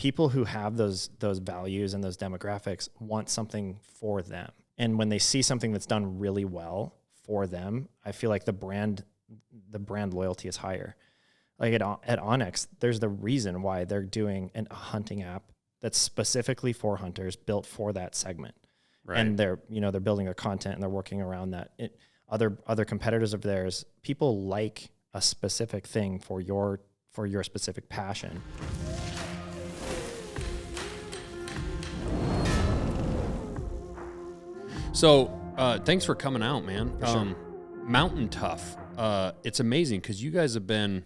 people who have those values and those demographics want something for them. And when they see something that's done really well for them, I feel like the brand loyalty is higher. Like at Onyx, there's the reason why they're doing a hunting app that's specifically for hunters, built for that segment. Right. And they're building their content and they're working around that. Other competitors of theirs, people like a specific thing for your specific passion. So thanks for coming out, man. Sure. Mountain Tough. It's amazing because you guys have been.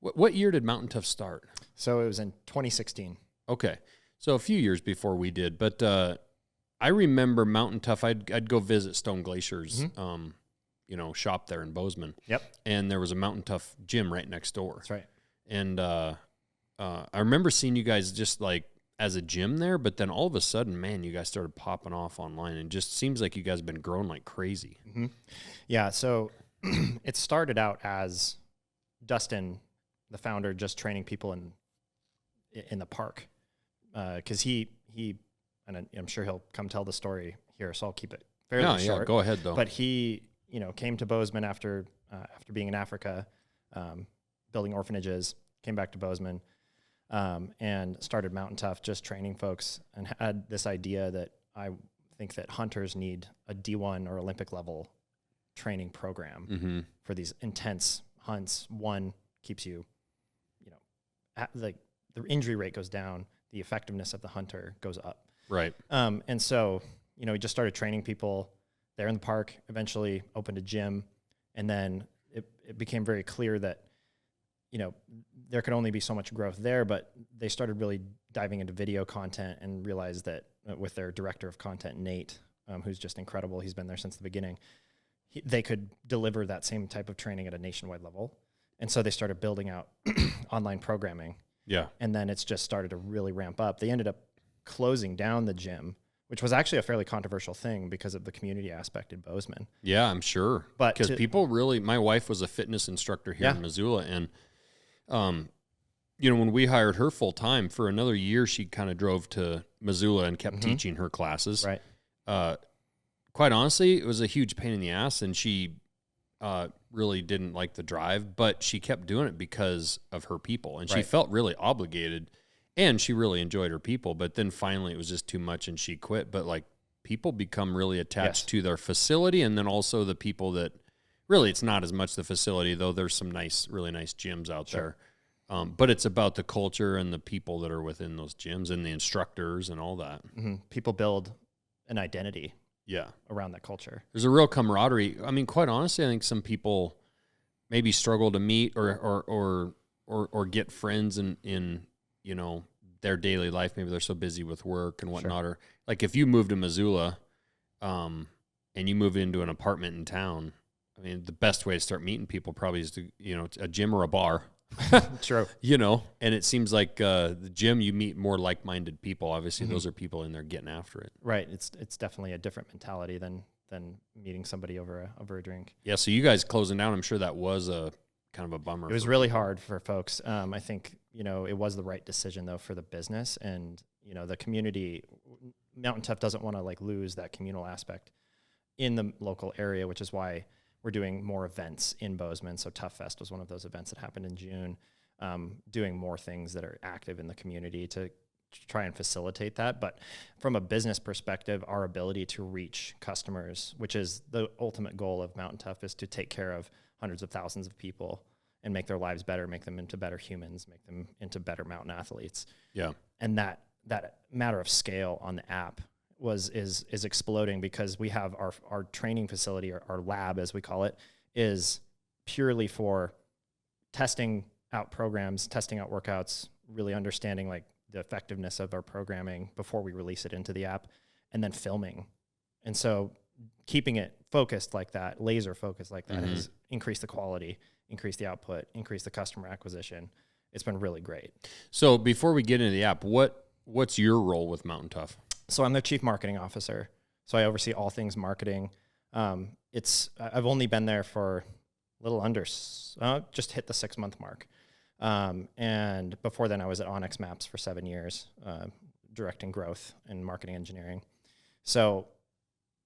What year did Mountain Tough start? So it was in 2016. Okay, so a few years before we did, but I remember Mountain Tough. I'd go visit Stone Glacier's, shop there in Bozeman. Yep. And there was a Mountain Tough gym right next door. That's right. And I remember seeing you guys just like as a gym there, but then all of a sudden, man, you guys started popping off online, and just seems like you guys have been growing like crazy. Mm-hmm. Yeah. So it started out as Dustin, the founder, just training people in the park, because he and I'm sure he'll come tell the story here, so I'll keep it fairly short. Yeah, go ahead though. But he came to Bozeman after being in Africa, building orphanages, came back to Bozeman, and started Mountain Tough, just training folks, and had this idea that I think that hunters need a D1 or Olympic level training program for these intense hunts. One, keeps you, the injury rate goes down, the effectiveness of the hunter goes up. Right. And so, we just started training people there in the park, eventually opened a gym, and then it became very clear that, there could only be so much growth there, but they started really diving into video content and realized that with their director of content, Nate, who's just incredible, he's been there since the beginning, they could deliver that same type of training at a nationwide level. And so they started building out online programming. Yeah. And then it's just started to really ramp up. They ended up closing down the gym, which was actually a fairly controversial thing because of the community aspect in Bozeman. Yeah, I'm sure. But because people really, my wife was a fitness instructor here in Missoula, and when we hired her full time for another year, she kind of drove to Missoula and kept teaching her classes. Right. Quite honestly, it was a huge pain in the ass, and she really didn't like the drive, but she kept doing it because of her people, and she felt really obligated, and she really enjoyed her people. But then finally it was just too much and she quit. But like, people become really attached to their facility, and then also the people that really, it's not as much the facility, though there's some really nice gyms out there. But it's about the culture and the people that are within those gyms and the instructors and all that. Mm-hmm. People build an identity Yeah. around that culture. There's a real camaraderie. I mean, quite honestly, I think some people maybe struggle to meet or get friends in their daily life. Maybe they're so busy with work and whatnot. Or like if you move to Missoula, and you move into an apartment in town, I mean, the best way to start meeting people probably is to, a gym or a bar. True. And it seems like the gym, you meet more like-minded people. Obviously, those are people in there getting after it. Right. It's definitely a different mentality than meeting somebody over a drink. Yeah. So you guys closing down, I'm sure that was a kind of a bummer. It was really hard for folks. I think it was the right decision though for the business, and the community. Mountain Tough doesn't want to lose that communal aspect in the local area, which is why we're doing more events in Bozeman. So Tough Fest was one of those events that happened in June, doing more things that are active in the community to try and facilitate that. But from a business perspective, our ability to reach customers, which is the ultimate goal of Mountain Tough, is to take care of hundreds of thousands of people and make their lives better, make them into better humans, make them into better mountain athletes. Yeah. And that matter of scale on the app is exploding, because we have our training facility, our lab, as we call it, is purely for testing out programs, testing out workouts, really understanding the effectiveness of our programming before we release it into the app, and then filming. And so keeping it focused like that, laser focused like that, has increased the quality, increased the output, increased the customer acquisition. It's been really great. So before we get into the app, what's your role with Mountain Tough? So I'm the chief marketing officer. So I oversee all things marketing. I've only been there for a little under, just hit the 6-month mark. And before then, I was at Onyx Maps for 7 years, directing growth and marketing engineering. So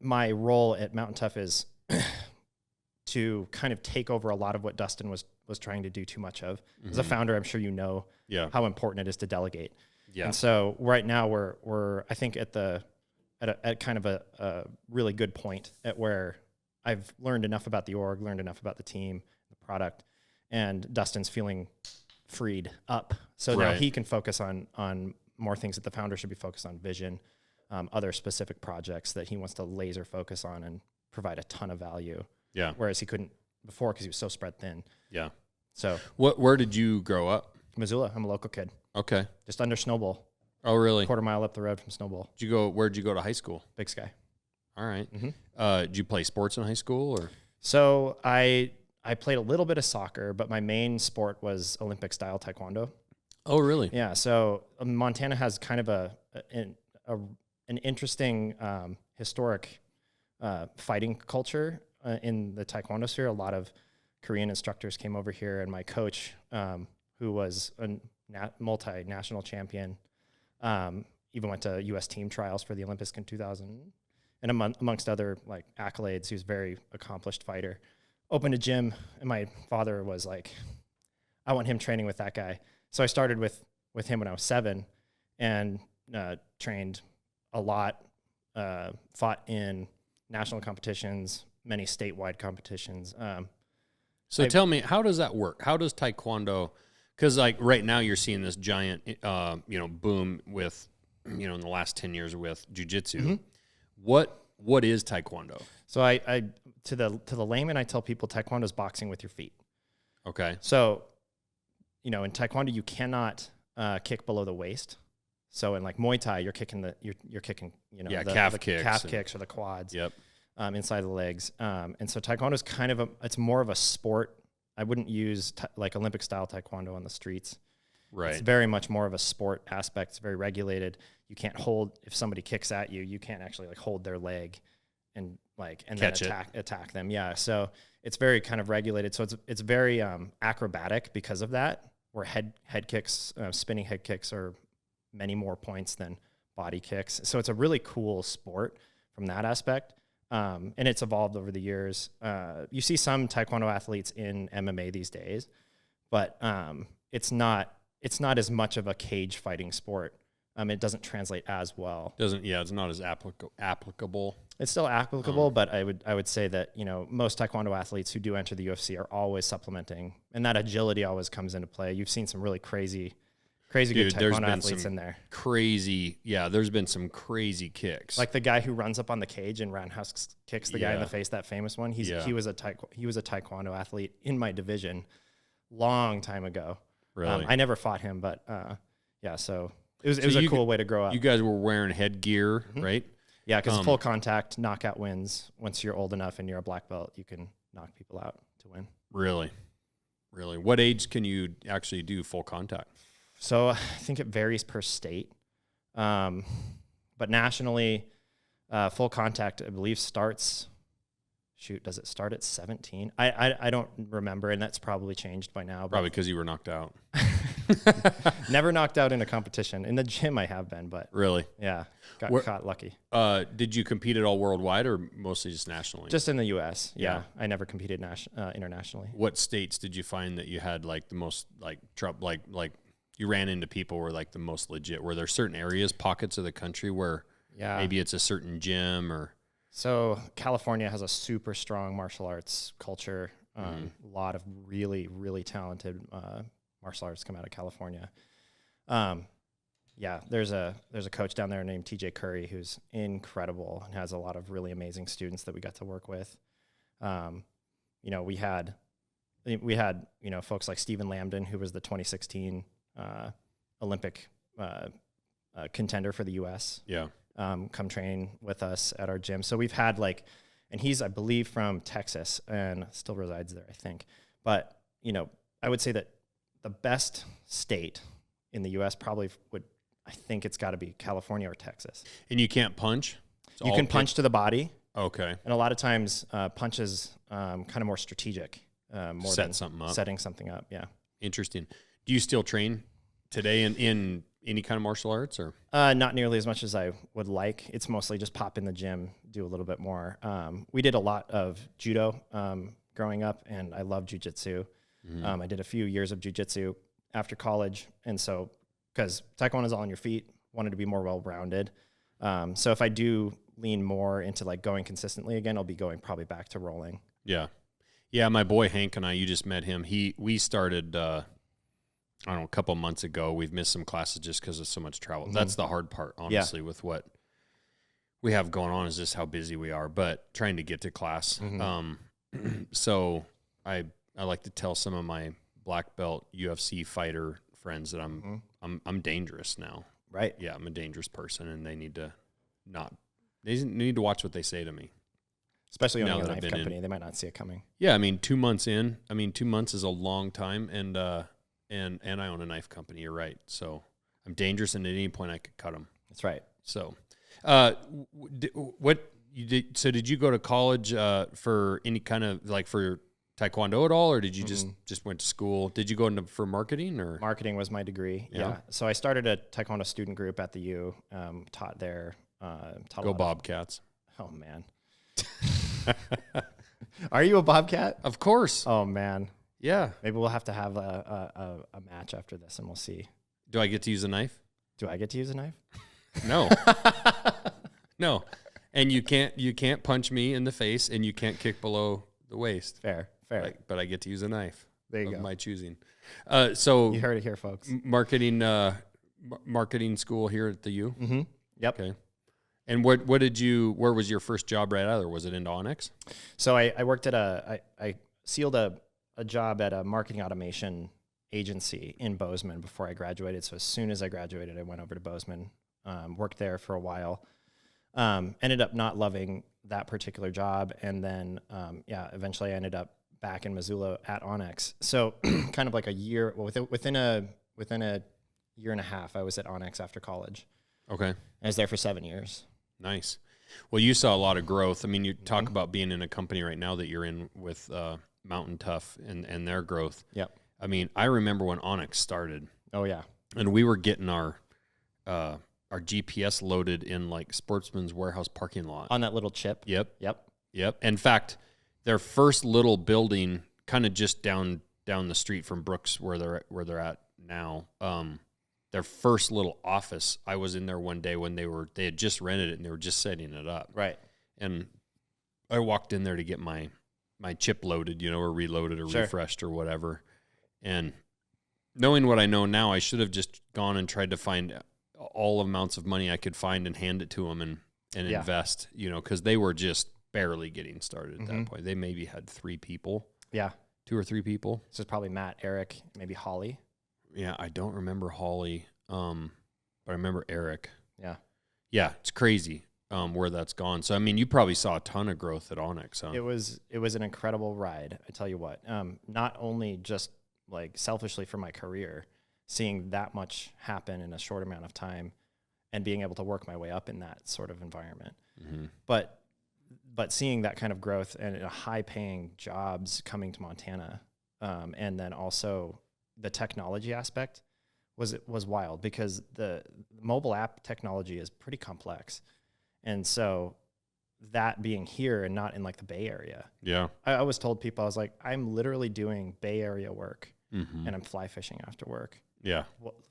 my role at Mountain Tough is to kind of take over a lot of what Dustin was trying to do too much of. As a founder, I'm sure you know how important it is to delegate. Yeah. And so right now we're I think at kind of a really good point at where I've learned enough about the org, learned enough about the team, the product, and Dustin's feeling freed up. So now he can focus on more things that the founder should be focused on: vision, other specific projects that he wants to laser focus on and provide a ton of value. Yeah. Whereas he couldn't before because he was so spread thin. Yeah. So where did you grow up? Missoula. I'm a local kid. Okay. Just under Snowball. Oh, really? Quarter mile up the road from Snowball. Where'd you go to high school? Big Sky. All right. Did you play sports in high school or? So I played a little bit of soccer, but my main sport was Olympic-style Taekwondo. Oh, really? Yeah. So Montana has kind of an interesting historic fighting culture in the Taekwondo sphere. A lot of Korean instructors came over here, and my coach, who was a multinational champion, even went to U.S. team trials for the Olympics in 2000, and amongst other like accolades, he was a very accomplished fighter. Opened a gym, and my father was like, "I want him training with that guy." So I started with him when I was 7, and trained a lot. Fought in national competitions, many statewide competitions. So tell me, how does that work? How does Taekwondo? Because like right now you're seeing this giant, boom with, in the last 10 years with jiu-jitsu. What is Taekwondo? So I to the layman, I tell people Taekwondo is boxing with your feet. Okay. So, in Taekwondo you cannot kick below the waist. So in like Muay Thai, you're kicking the calf kicks or the quads. Yep. Inside the legs. And so Taekwondo is kind of it's more of a sport. I wouldn't use like Olympic-style Taekwondo on the streets. Right. It's very much more of a sport aspect. It's very regulated. You can't hold, if somebody kicks at you, you can't actually like hold their leg and then attack them. Yeah. So it's very kind of regulated. So it's very acrobatic because of that, where head kicks, spinning head kicks are many more points than body kicks. So it's a really cool sport from that aspect. And it's evolved over the years. You see some Taekwondo athletes in MMA these days, but it's not as much of a cage fighting sport. It doesn't translate as well. It's not as applicable. It's still applicable, but I would say that, most Taekwondo athletes who do enter the UFC are always supplementing, and that agility always comes into play. You've seen some really crazy good Taekwondo athletes in there. There's been some crazy kicks. Like the guy who runs up on the cage and roundhouse kicks the guy in the face, that famous one. He was a Taekwondo athlete in my division long time ago. Really? I never fought him, but so it was a cool way to grow up. You guys were wearing headgear, right? Yeah, because full contact knockout wins. Once you're old enough and you're a black belt, you can knock people out to win. Really? What age can you actually do full contact? So I think it varies per state. But nationally, full contact, I believe, starts... does it start at 17? I don't remember, and that's probably changed by now. Probably because you were knocked out. Never knocked out in a competition. In the gym I have been, but... Really? Yeah, got caught lucky. Did you compete at all worldwide or mostly just nationally? Just in the U.S., yeah. I never competed internationally. What states did you find that you had like the most like trouble, like you ran into people who were like the most legit? Were there certain areas, pockets of the country where maybe it's a certain gym or... So California has a super strong martial arts culture. A lot of really, really talented martial arts come out of California. There's a coach down there named TJ Curry who's incredible and has a lot of really amazing students that we got to work with. We had folks like Stephen Lambden, who was the 2016 Olympic contender for the U.S. Yeah. Come train with us at our gym. So we've had and he's, I believe, from Texas and still resides there, I think. But, I would say that the best state in the U.S. probably I think it's got to be California or Texas. And you can't punch? You can punch to the body. Okay. And a lot of times punches kind of more strategic. More setting something up. Yeah. Interesting. Do you still train today in any kind of martial arts, or? Not nearly as much as I would like. It's mostly just pop in the gym, do a little bit more. We did a lot of judo growing up, and I love jujitsu. I did a few years of jujitsu after college, and so because Taekwondo is all on your feet, wanted to be more well-rounded. So if I do lean more into like going consistently again, I'll be going probably back to rolling. Yeah. Yeah, my boy Hank and I, you just met him. We started, I don't know, a couple months ago. We've missed some classes just because of so much travel. That's the hard part, honestly, with what we have going on is just how busy we are, but trying to get to class. So I like to tell some of my black belt UFC fighter friends that I'm dangerous now. Right. Yeah, I'm a dangerous person, and they need to watch what they say to me. Especially owning a knife company, they might not see it coming. Yeah, I mean, 2 months in. I mean, 2 months is a long time, and I own a knife company. You're right. So I'm dangerous, and at any point I could cut them. That's right. So, what you did? So did you go to college for any kind of like for Taekwondo at all, or did you just went to school? Did you go into for marketing or? Marketing was my degree. Yeah. So I started a Taekwondo student group at the U. Taught there. Go Bobcats! Oh man. Are you a Bobcat? Of course. Oh man. Yeah. Maybe we'll have to have a match after this, and we'll see. Do I get to use a knife? Do I get to use a knife? No. No. And you can't punch me in the face, and you can't kick below the waist. Fair. But I get to use a knife. There you go. My choosing. So you heard it here, folks. Marketing school here at the U. Mm-hmm. Yep. Okay. And where was your first job right out, or was it into Onyx? So I worked at I sealed a job at a marketing automation agency in Bozeman before I graduated. So as soon as I graduated, I went over to Bozeman, worked there for a while, ended up not loving that particular job. And then, eventually I ended up back in Missoula at Onyx. So kind of like a year, within a year and a half, I was at Onyx after college. Okay. I was there for 7 years. Nice. Well, you saw a lot of growth. I mean, you talk about being in a company right now that you're in with MTNTOUGH and their growth. Yep. I mean, I remember when Onyx started. Oh yeah. And we were getting our GPS loaded in like Sportsman's Warehouse parking lot on that little chip. Yep. In fact, their first little building, kind of just down the street from Brooks, where they're at now. Their first little office, I was in there one day when they had just rented it and they were just setting it up. Right. And I walked in there to get my chip loaded, or reloaded or refreshed or whatever. And knowing what I know now, I should have just gone and tried to find all amounts of money I could find and hand it to them and invest, because they were just barely getting started at that point. They maybe had 3 people. Yeah. 2 or 3 people. So it's probably Matt, Eric, maybe Holly. Yeah, I don't remember Holly, but I remember Eric. Yeah. Yeah, it's crazy where that's gone. So, I mean, you probably saw a ton of growth at Onyx, huh? It was an incredible ride, I tell you what. Not only just like selfishly for my career, seeing that much happen in a short amount of time and being able to work my way up in that sort of environment, but seeing that kind of growth and high-paying jobs coming to Montana, and then also the technology aspect was wild, because the mobile app technology is pretty complex. And so that being here and not in like the Bay Area. Yeah. I always told people, I was like, I'm literally doing Bay Area work and I'm fly fishing after work. Yeah.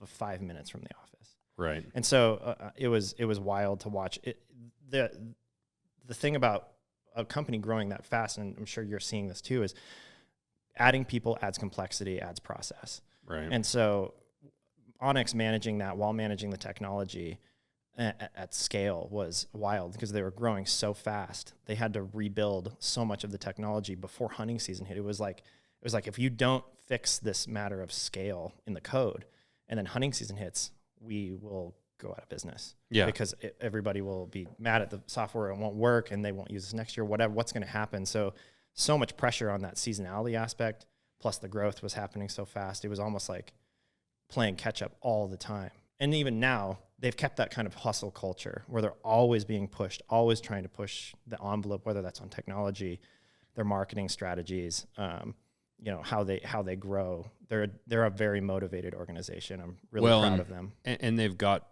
5 minutes from the office. Right. And so it was wild to watch it. The thing about a company growing that fast, and I'm sure you're seeing this too, is adding people adds complexity, adds process. Right. And so Onyx managing that while managing the technology at scale was wild, because they were growing so fast. They had to rebuild so much of the technology before hunting season hit. It was like if you don't fix this matter of scale in the code, and then hunting season hits, we will go out of business. Yeah. Because everybody will be mad at the software and won't work, and they won't use this next year, what's going to happen. So much pressure on that seasonality aspect, plus the growth was happening so fast. It was almost like playing catch up all the time. And even now, they've kept that kind of hustle culture where they're always being pushed, always trying to push the envelope, whether that's on technology, their marketing strategies. how they grow. They're a very motivated organization. I'm really proud of them. And they've got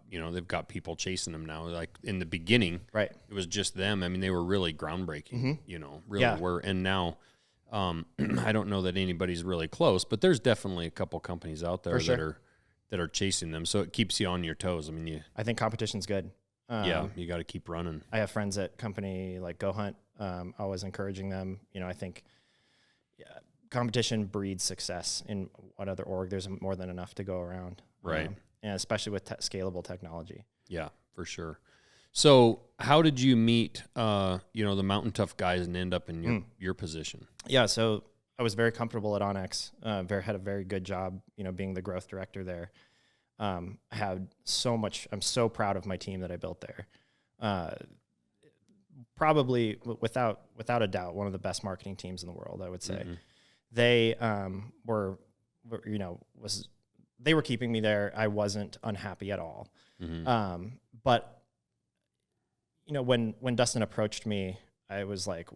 people chasing them now. Like in the beginning, right? It was just them. I mean, they were really groundbreaking. Really were. And now, I don't know that anybody's really close, but there's definitely a couple companies out there that are chasing them. So it keeps you on your toes. I mean, I think competition's good. You got to keep running. I have friends at company like Go Hunt, always encouraging them. I think competition breeds success in what other org. There's more than enough to go around. Right. And especially with scalable technology. Yeah, for sure. So how did you meet, the Mountain Tough guys and end up in your position? Yeah. So I was very comfortable at Onyx, had a very good job, being the growth director there. I had so much, I'm so proud of my team that I built there. Probably without a doubt, one of the best marketing teams in the world, I would say. Mm-hmm. They they were keeping me there. I wasn't unhappy at all. Mm-hmm. But when Dustin approached me, I was like,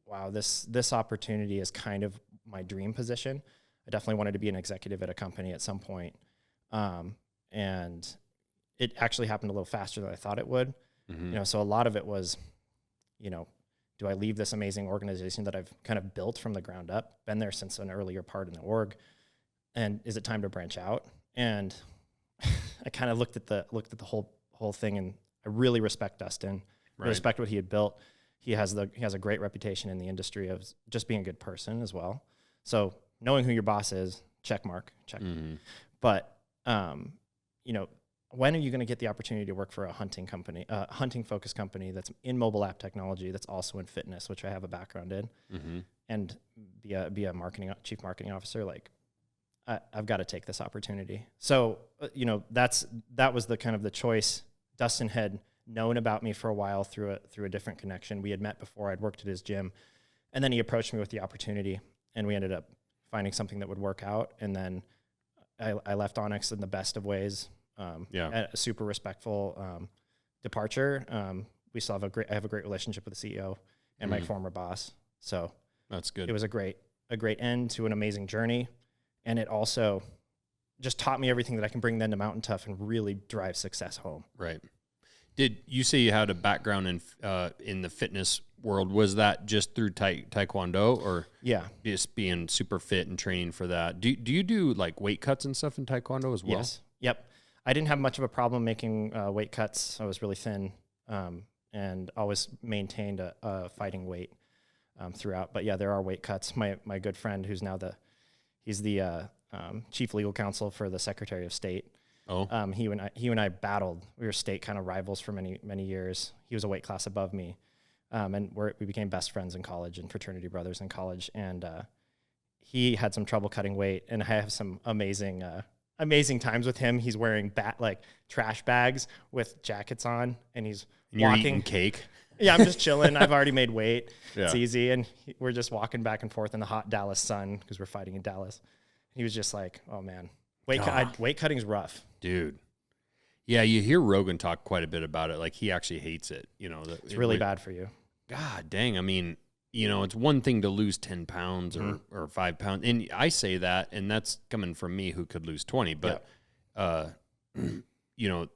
wow, this opportunity is kind of my dream position. I definitely wanted to be an executive at a company at some point. And it actually happened a little faster than I thought it would. Mm-hmm. So a lot of it was, do I leave this amazing organization that I've kind of built from the ground up, been there since an earlier part in the org, and is it time to branch out? And I kind of looked at the whole thing, and I really respect Dustin. Right. I respect what he had built. He has a great reputation in the industry of just being a good person as well. So knowing who your boss is, check mark. Mm-hmm. But when are you going to get the opportunity to work for a hunting company, hunting focused company that's in mobile app technology, that's also in fitness, which I have a background in, mm-hmm. and be a chief marketing officer? Like, I've got to take this opportunity. So, that was the kind of the choice. Dustin had known about me for a while through a different connection. We had met before. I'd worked at his gym, and then he approached me with the opportunity, and we ended up finding something that would work out. And then I left Onyx in the best of ways. At a super respectful departure. I have a great relationship with the CEO and my former boss. So that's good. It was a great end to an amazing journey. And it also just taught me everything that I can bring then to Mountain Tough and really drive success home. Right. Did you say you had a background in the fitness world? Was that just through Taekwondo, or just being super fit and training for that? Do you do like weight cuts and stuff in Taekwondo as well? Yes. Yep. I didn't have much of a problem making weight cuts. I was really thin, and always maintained a fighting weight throughout. But yeah, there are weight cuts. My good friend, who's now he's the chief legal counsel for the Secretary of State. Oh, he and I battled. We were state kind of rivals for many years. He was a weight class above me, and we became best friends in college and fraternity brothers in college. And he had some trouble cutting weight, and I have some amazing times with him. He's wearing trash bags with jackets on, and he's walking. Eating cake. Yeah, I'm just chilling. I've already made weight. Yeah. It's easy. And we're just walking back and forth in the hot Dallas sun because we're fighting in Dallas. He was just like, oh man, weight cutting's rough. Dude. Yeah, you hear Rogan talk quite a bit about it. Like, he actually hates it. It's really bad for you. God dang. I mean, it's one thing to lose 10 pounds or 5 pounds. And I say that, and that's coming from me who could lose 20. But,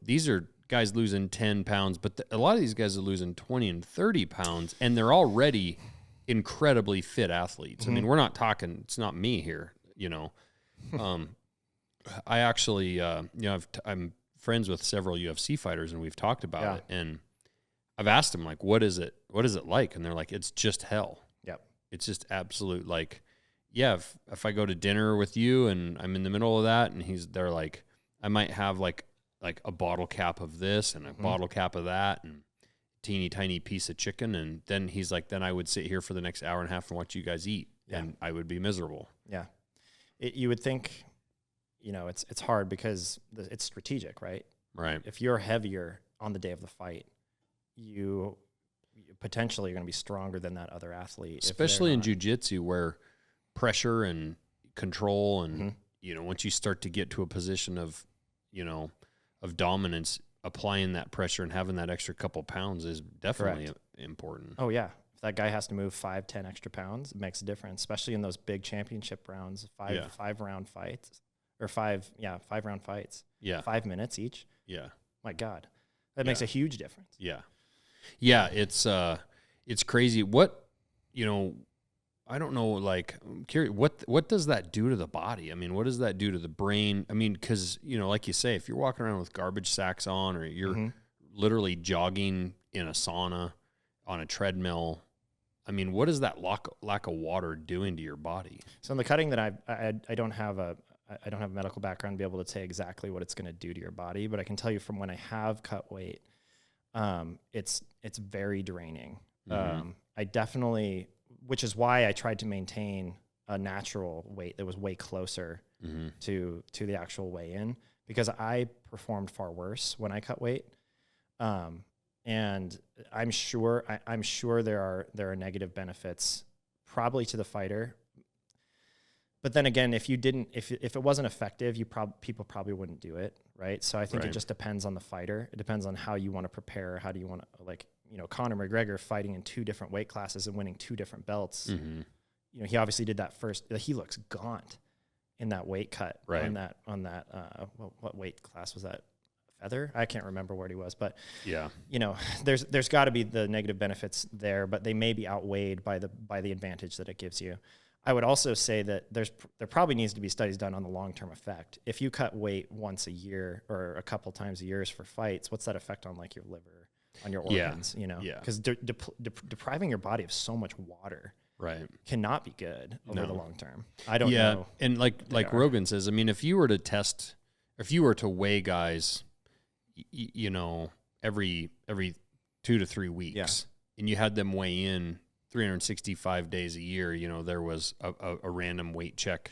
these are guys losing 10 pounds, but a lot of these guys are losing 20 and 30 pounds, and they're already incredibly fit athletes. Mm-hmm. I mean, we're not talking, it's not me here, I actually, I'm friends with several UFC fighters, and we've talked about it. And I've asked them, like, what is it like? And they're like, it's just hell. Yep. It's just absolute, like, if I go to dinner with you and I'm in the middle of that, and they're like, I might have like a bottle cap of this and a bottle cap of that and teeny tiny piece of chicken. And then he's like, then I would sit here for the next hour and a half and watch you guys eat. Yeah. And I would be miserable. Yeah. You would think, it's hard because it's strategic, right? Right. If you're heavier on the day of the fight, you potentially are going to be stronger than that other athlete. Especially in jiu-jitsu, where pressure and control and, once you start to get to a position of dominance, applying that pressure and having that extra couple pounds is definitely important. Oh yeah. that guy has to move 5-10 extra pounds, it makes a difference, especially in those big championship rounds, five round fights or 5 round fights. Yeah. 5 minutes each. Yeah. My God, that makes a huge difference. Yeah. Yeah. It's crazy. What, I don't know, like, I'm curious, what does that do to the body? I mean, what does that do to the brain? I mean, because, like you say, if you're walking around with garbage sacks on, or you're literally jogging in a sauna on a treadmill, I mean, what is that lack of water doing to your body? So in the cutting that I don't have a medical background to be able to say exactly what it's going to do to your body, but I can tell you from when I have cut weight, it's very draining. I definitely, which is why I tried to maintain a natural weight that was way closer to the actual weigh-in, because I performed far worse when I cut weight. And I'm sure there are negative benefits probably to the fighter. But then again, if it wasn't effective, people probably wouldn't do it, right? So I think it just depends on the fighter. It depends on how you want to prepare. How do you want to, Conor McGregor fighting in 2 different weight classes and winning 2 different belts. He obviously did that first. He looks gaunt in that weight cut. Right. On that what weight class was that? Feather? I can't remember where he was, but there's got to be the negative benefits there, but they may be outweighed by the advantage that it gives you. I would also say that there probably needs to be studies done on the long-term effect. If you cut weight once a year or a couple times a year for fights, what's that effect on like your liver, on your organs? Because depriving your body of so much water cannot be good over the long term. I don't know. And like Rogan says, I mean, if you were to weigh guys, every 2 to 3 weeks, and you had them weigh in 365 days a year, there was a random weight check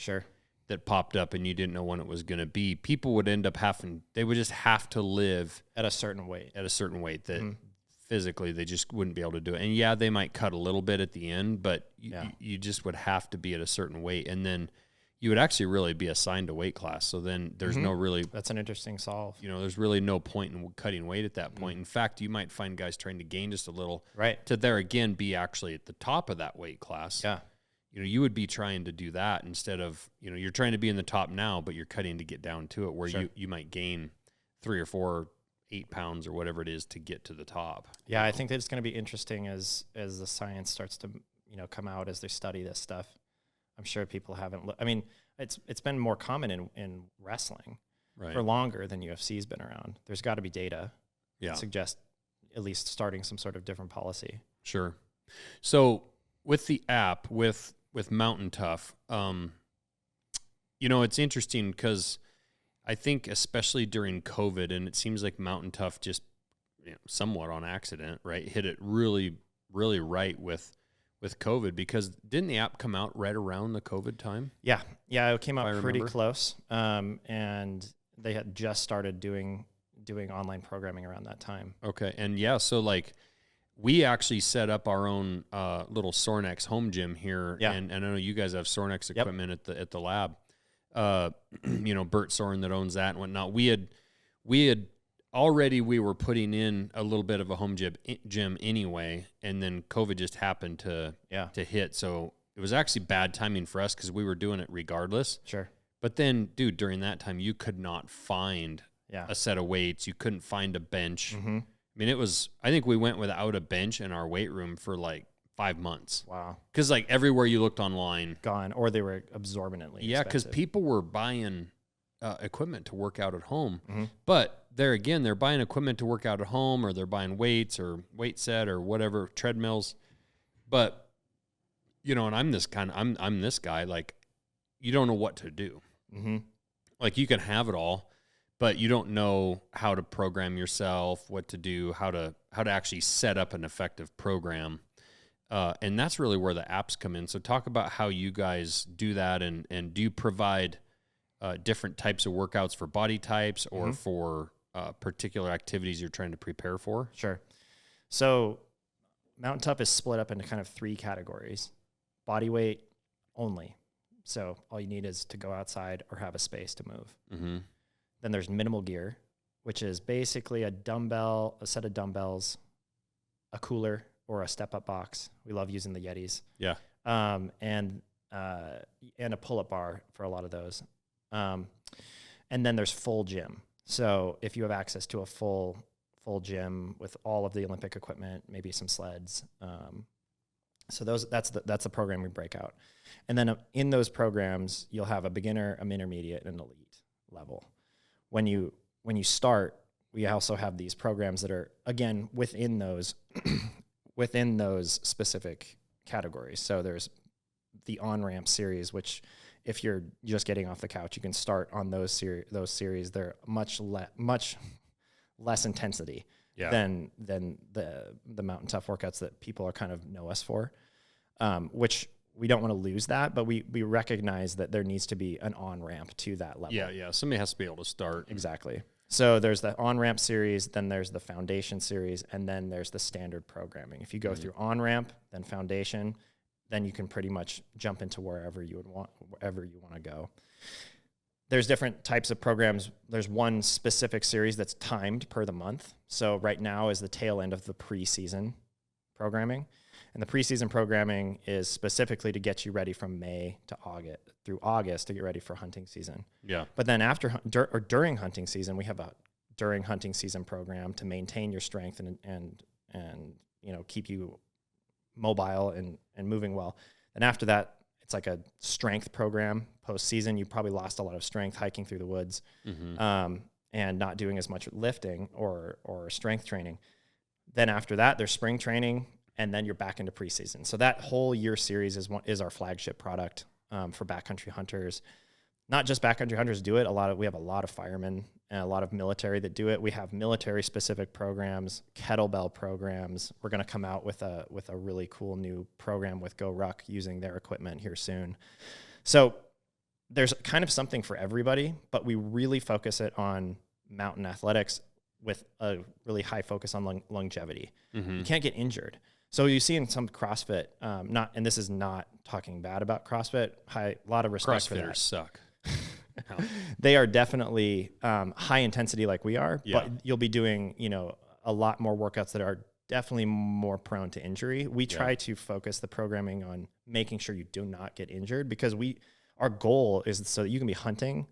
that popped up and you didn't know when it was going to be, people would end up they would just have to live at a certain weight that physically they just wouldn't be able to do it. And they might cut a little bit at the end, but you just would have to be at a certain weight. And then you would actually really be assigned a weight class. So then there's that's an interesting solve. There's really no point in cutting weight at that point. In fact, you might find guys trying to gain just a little to there again, be actually at the top of that weight class. Yeah. You would be trying to do that instead of, you're trying to be in the top now, but you're cutting to get down to it where you might gain 3 or 4, 8 pounds or whatever it is to get to the top. Yeah. I think that it's going to be interesting as the science starts to, come out as they study this stuff. I'm sure people haven't. It's been more common in wrestling for longer than UFC's been around. There's got to be data that suggest at least starting some sort of different policy. Sure. So with the app, with Mountain Tough, it's interesting because I think especially during COVID, and it seems like Mountain Tough just somewhat on accident, right, hit it really, really right with COVID, because didn't the app come out right around the COVID time? Yeah, it came out pretty close, and they had just started doing online programming around that time. Okay, and so like we actually set up our own little Sornex home gym here, and I know you guys have Sornex equipment at the lab. Bert Soren that owns that and whatnot. We had already we were putting in a little bit of a home gym anyway, and then COVID just happened to hit. So it was actually bad timing for us because we were doing it regardless. Sure. But then, dude, during that time, you could not find a set of weights. You couldn't find a bench. I mean, I think we went without a bench in our weight room for like 5 months. Wow. Because like everywhere you looked online. Gone, or they were absorbently expensive. Because people were buying equipment to work out at home. But there again, they're buying equipment to work out at home, or they're buying weights or weight set or whatever, treadmills. But, and I'm this guy, like, you don't know what to do. Like, you can have it all, but you don't know how to program yourself, what to do, how to actually set up an effective program. And that's really where the apps come in. So talk about how you guys do that, and do you provide different types of workouts for body types or for particular activities you're trying to prepare for? Sure. So Mountain Tough is split up into kind of 3 categories. Body weight only. So all you need is to go outside or have a space to move. Then there's minimal gear, which is basically a set of dumbbells, a cooler, or a step up box. We love using the Yetis. Yeah. And a pull-up bar for a lot of those. And then there's full gym. So if you have access to a full gym with all of the Olympic equipment, maybe some sleds. So that's the program we break out. And then in those programs, you'll have a beginner, an intermediate, and an elite level. When you start, we also have these programs that are, again, within those specific categories. So there's the on-ramp series, which if you're just getting off the couch, you can start on those series. They're much less intensity than the Mountain Tough workouts that people are kind of know us for, which we don't want to lose that, but we recognize that there needs to be an on-ramp to that level. Yeah. Somebody has to be able to start. Exactly. So there's the on-ramp series, then there's the foundation series, and then there's the standard programming. If you go through on-ramp, then foundation, then you can pretty much jump into wherever you want to go. There's different types of programs. There's one specific series that's timed per the month. So right now is the tail end of the preseason programming. And the preseason programming is specifically to get you ready from May to August to get ready for hunting season. Yeah. But then during hunting season, we have a during hunting season program to maintain your strength and keep you mobile and moving well. And after that, it's like a strength program. Post-season, you probably lost a lot of strength hiking through the woods and not doing as much lifting or strength training. Then after that, there's spring training, and then you're back into preseason. So that whole year series is our flagship product for backcountry hunters. Not just backcountry hunters do it. We have a lot of firemen and a lot of military that do it. We have military-specific programs, kettlebell programs. We're going to come out with a really cool new program with Go Ruck using their equipment here soon. So there's kind of something for everybody, but we really focus it on mountain athletics with a really high focus on longevity. You can't get injured. So you see in some CrossFit, and this is not talking bad about CrossFit. A lot of respect for that. CrossFitters suck. They are definitely high intensity like we are, but you'll be doing, a lot more workouts that are definitely more prone to injury. We try to focus the programming on making sure you do not get injured, because our goal is so that you can be hunting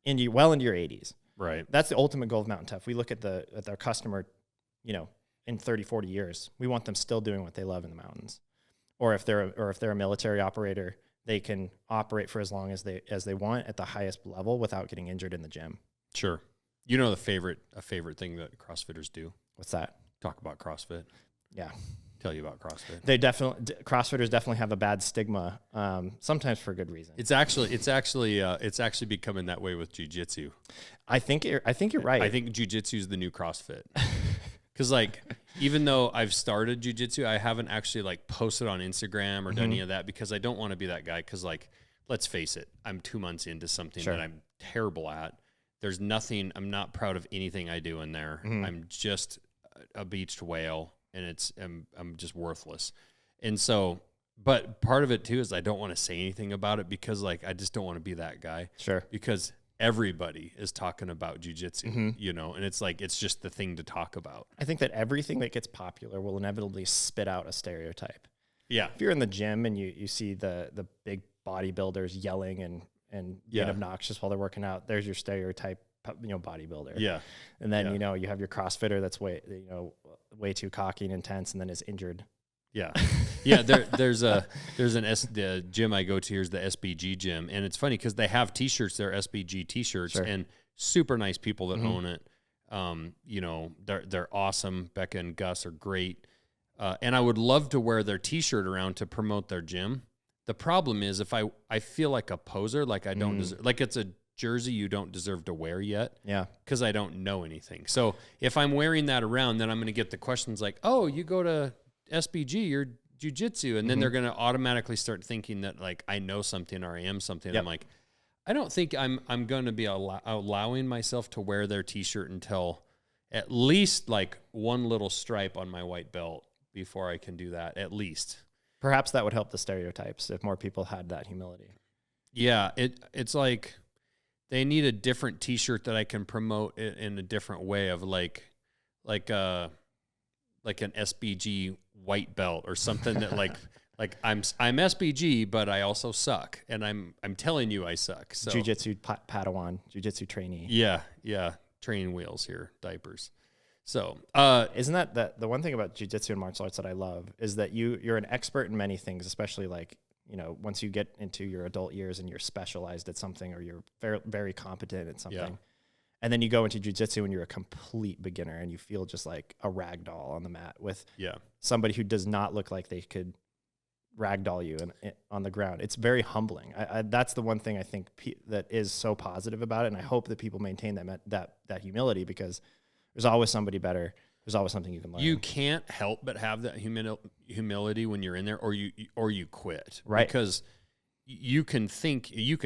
into your 80s. Right. That's the ultimate goal of Mountain Tough. We look at our customer, in 30, 40 years, we want them still doing what they love in the mountains. Or if they're a military operator, they can operate for as long as they want at the highest level without getting injured in the gym. Sure. A favorite thing that CrossFitters do? What's that? Talk about CrossFit. Yeah. Tell you about CrossFit. CrossFitters definitely have a bad stigma, sometimes for good reason. It's actually becoming that way with jiu-jitsu. I think you're right. I think jiu-jitsu is the new CrossFit. Because even though I've started jiu-jitsu, I haven't actually posted on Instagram or done any of that, because I don't want to be that guy. Because let's face it, I'm 2 months into something that I'm terrible at. There's nothing. I'm not proud of anything I do in there. I'm just a beached whale, and I'm just worthless. And so, but part of it too is I don't want to say anything about it, because I just don't want to be that guy. Sure. Because everybody is talking about jiu-jitsu, and it's just the thing to talk about. I think that everything that gets popular will inevitably spit out a stereotype. Yeah. If you're in the gym and you see the big bodybuilders yelling and being obnoxious while they're working out, there's your stereotype, bodybuilder. Yeah. And then, you have your CrossFitter that's way too cocky and intense and then is injured. Yeah. Yeah. The gym I go to here is the SBG gym. And it's funny because they have t-shirts, they're SBG t-shirts, and super nice people that own it. They're awesome. Becca and Gus are great. And I would love to wear their t-shirt around to promote their gym. The problem is if I feel like a poser, I don't deserve, it's a jersey you don't deserve to wear yet. Yeah. Because I don't know anything. So if I'm wearing that around, then I'm going to get the questions like, oh, you go to SBG, you're jiu-jitsu. And then they're going to automatically start thinking that I know something or I am something. Yep. I'm like, I don't think I'm going to be allowing myself to wear their t-shirt until at least one little stripe on my white belt before I can do that, at least. Perhaps that would help the stereotypes if more people had that humility. Yeah. It's they need a different t-shirt that I can promote in a different way of like an SBG white belt or something that like I'm SBG, but I also suck, and I'm telling you I suck. So Jiu-jitsu Padawan, jiu-jitsu trainee. Yeah, training wheels here, diapers. So isn't that the one thing about jiu-jitsu and martial arts that I love is that you're an expert in many things, especially like, you know, once you get into your adult years and you're specialized at something or you're very, very competent at something. And then you go into jiu-jitsu and you're a complete beginner and you feel just like a rag doll on the mat with somebody who does not look like they could ragdoll you on the ground. It's very humbling. That's the one thing I think that is so positive about it. And I hope that people maintain that humility, because there's always somebody better. There's always something you can learn. You can't help but have that humility when you're in there, or you quit. Right. Because you can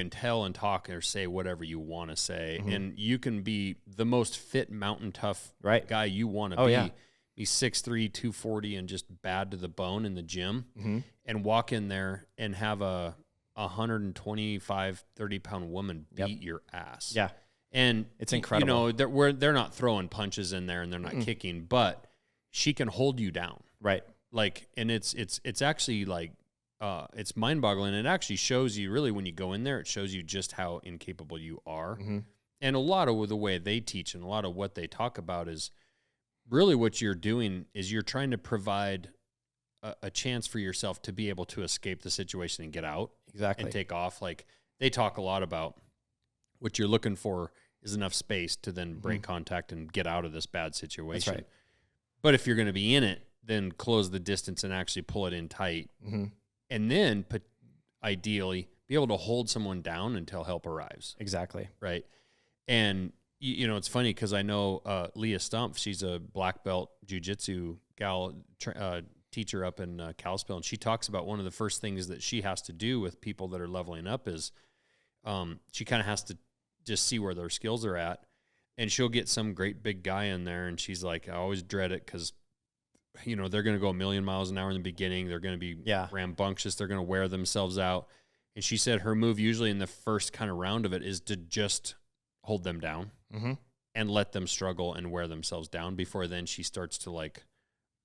tell and talk or say whatever you want to say, and you can be the most fit mountain tough guy you want to be. Yeah. Be 6'3", 240, and just bad to the bone in the gym, and walk in there and have a 125, 30-pound woman beat your ass. Yeah. And it's incredible. You know, they're not throwing punches in there and they're not kicking, but she can hold you down. Right. Like, and it's actually like, it's mind boggling. It actually shows you, really, when you go in there, it shows you just how incapable you are. And a lot of the way they teach and a lot of what they talk about is really what you're doing is you're trying to provide a chance for yourself to be able to escape the situation and get out. Exactly. And take off. Like, they talk a lot about what you're looking for is enough space to then break contact and get out of this bad situation. That's right. But if you're going to be in it, then close the distance and actually pull it in tight. And then ideally be able to hold someone down until help arrives. Exactly. Right. And, you know, it's funny because I know Leah Stumpf, she's a black belt jiu-jitsu gal, teacher up in Kalispell, and she talks about one of the first things that she has to do with people that are leveling up is she kind of has to just see where their skills are at. And she'll get some great big guy in there, and she's like, I always dread it because, you know, they're going to go a million miles an hour in the beginning. They're going to be rambunctious. They're going to wear themselves out. And she said her move usually in the first kind of round of it is to just hold them down and let them struggle and wear themselves down before then she starts to, like,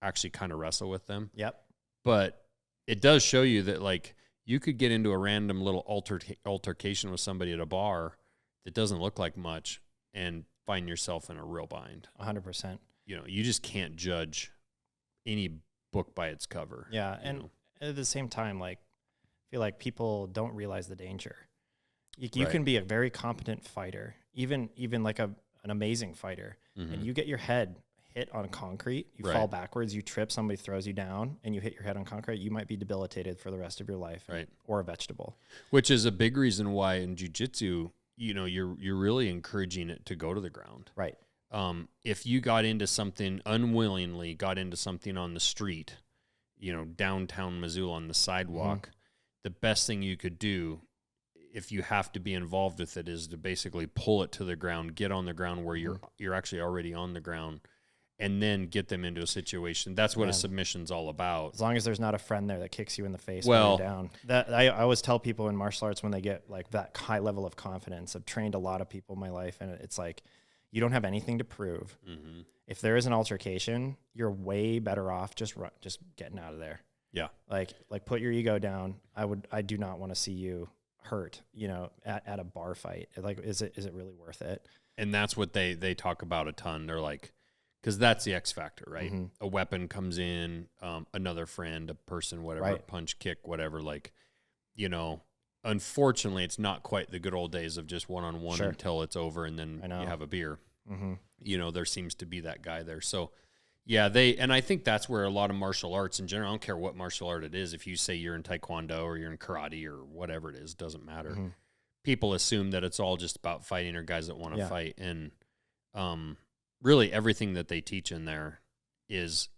actually kind of wrestle with them. Yep. But it does show you that, like, you could get into a random little altercation with somebody at a bar that doesn't look like much and find yourself in a real bind. 100%. You know, you just can't judge any book by its cover. Yeah. And at the same time, like, I feel like people don't realize the danger. You can be a very competent fighter, even like an amazing fighter, and you get your head hit on concrete, you fall backwards, you trip, somebody throws you down, and you hit your head on concrete, you might be debilitated for the rest of your life, or a vegetable. Which is a big reason why in jiu-jitsu, you know, you're really encouraging it to go to the ground. Right. If you got into something unwillingly, got into something on the street, you know, downtown Missoula on the sidewalk, the best thing you could do, if you have to be involved with it, is to basically pull it to the ground, get on the ground where you're actually already on the ground, and then get them into a situation. That's what a submission's all about. As long as there's not a friend there that kicks you in the face while you're down. That I always tell people in martial arts when they get like that high level of confidence. I've trained a lot of people in my life, and it's like, you don't have anything to prove. If there is an altercation, you're way better off just getting out of there. Yeah. Like put your ego down. I do not want to see you hurt, you know, at a bar fight. Like, is it really worth it? And that's what they talk about a ton. They're like, because that's the X factor, right? A weapon comes in, another friend, a person, whatever, punch, kick, whatever. Like, you know, unfortunately, it's not quite the good old days of just one-on-one until it's over and then you have a beer. You know, there seems to be that guy there. So, yeah, and I think that's where a lot of martial arts in general, I don't care what martial art it is, if you say you're in Taekwondo or you're in karate or whatever it is, doesn't matter. People assume that it's all just about fighting or guys that want to fight. And really everything that they teach in there is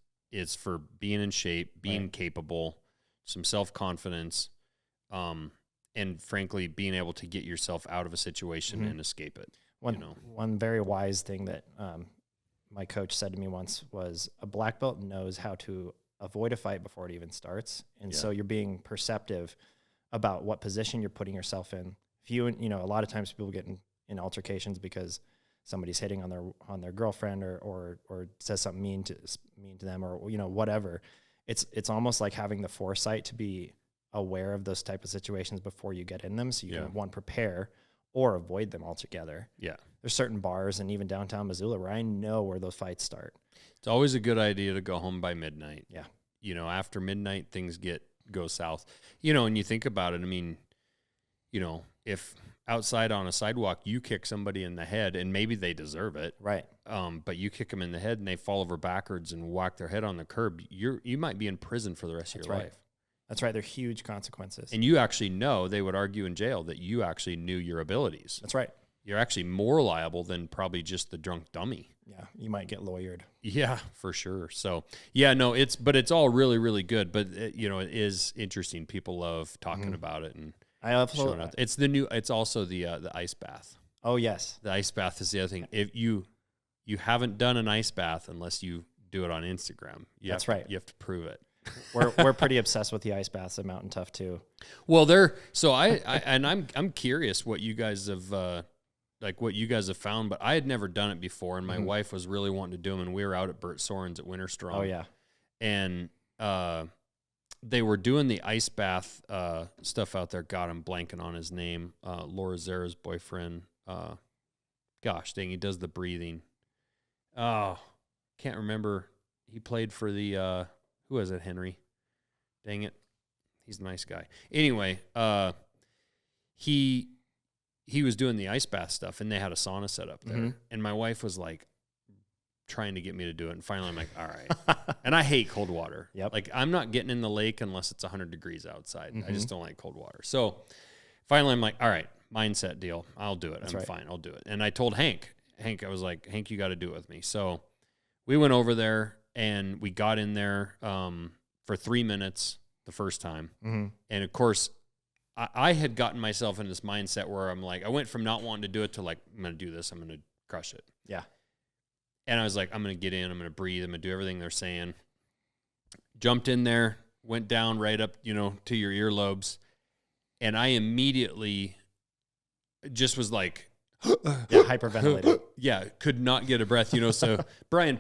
for being in shape, being capable, some self-confidence, and frankly, being able to get yourself out of a situation and escape it. One very wise thing that my coach said to me once was, a black belt knows how to avoid a fight before it even starts. And so you're being perceptive about what position you're putting yourself in. If you know, a lot of times people get in altercations because somebody's hitting on their girlfriend or says something mean to them, or, you know, whatever. It's almost like having the foresight to be aware of those type of situations before you get in them. So you can, one, prepare or avoid them altogether. Yeah. There's certain bars and even downtown Missoula where I know where those fights start. It's always a good idea to go home by midnight. Yeah. You know, after midnight, things go south. You know, and you think about it, I mean, you know, if outside on a sidewalk, you kick somebody in the head and maybe they deserve it. Right. But you kick them in the head and they fall over backwards and whack their head on the curb, you might be in prison for the rest of your life. That's right. They're huge consequences. And you actually know, they would argue in jail, that you actually knew your abilities. That's right. You're actually more liable than probably just the drunk dummy. Yeah. You might get lawyered. Yeah, for sure. So yeah, no, it's all really, really good. But you know, it is interesting. People love talking about it, and I also, it's also the ice bath. Oh yes. The ice bath is the other thing. If you haven't done an ice bath unless you do it on Instagram. That's right. You have to prove it. We're pretty obsessed with the ice baths at Mountain Tough too. Well, I'm curious what you guys have what you guys have found, but I had never done it before, and my wife was really wanting to do them, and we were out at Bert Soren's at Winter Strong. Oh yeah. And they were doing the ice bath stuff out there. God, I'm blanking on his name. Laura Zara's boyfriend. Gosh dang, he does the breathing. Oh, can't remember. He played for the who was it, Henry? Dang it. He's a nice guy. Anyway, he was doing the ice bath stuff, and they had a sauna set up there. And my wife was like trying to get me to do it, and finally I'm like, all right. And I hate cold water. Yep. Like, I'm not getting in the lake unless it's 100 degrees outside. I just don't like cold water. So finally I'm like, all right, mindset deal. I'll do it. I'm fine. I'll do it. And I told Hank, I was like, Hank, you got to do it with me. So we went over there, and we got in there for 3 minutes the first time. And of course, I had gotten myself in this mindset where I'm like, I went from not wanting to do it to like, I'm going to do this. I'm going to crush it. Yeah. And I was like, I'm going to get in. I'm going to breathe. I'm going to do everything they're saying. Jumped in there, went down right up, you know, to your earlobes. And I immediately just was like, hyperventilated. Yeah, could not get a breath, you know. So Brian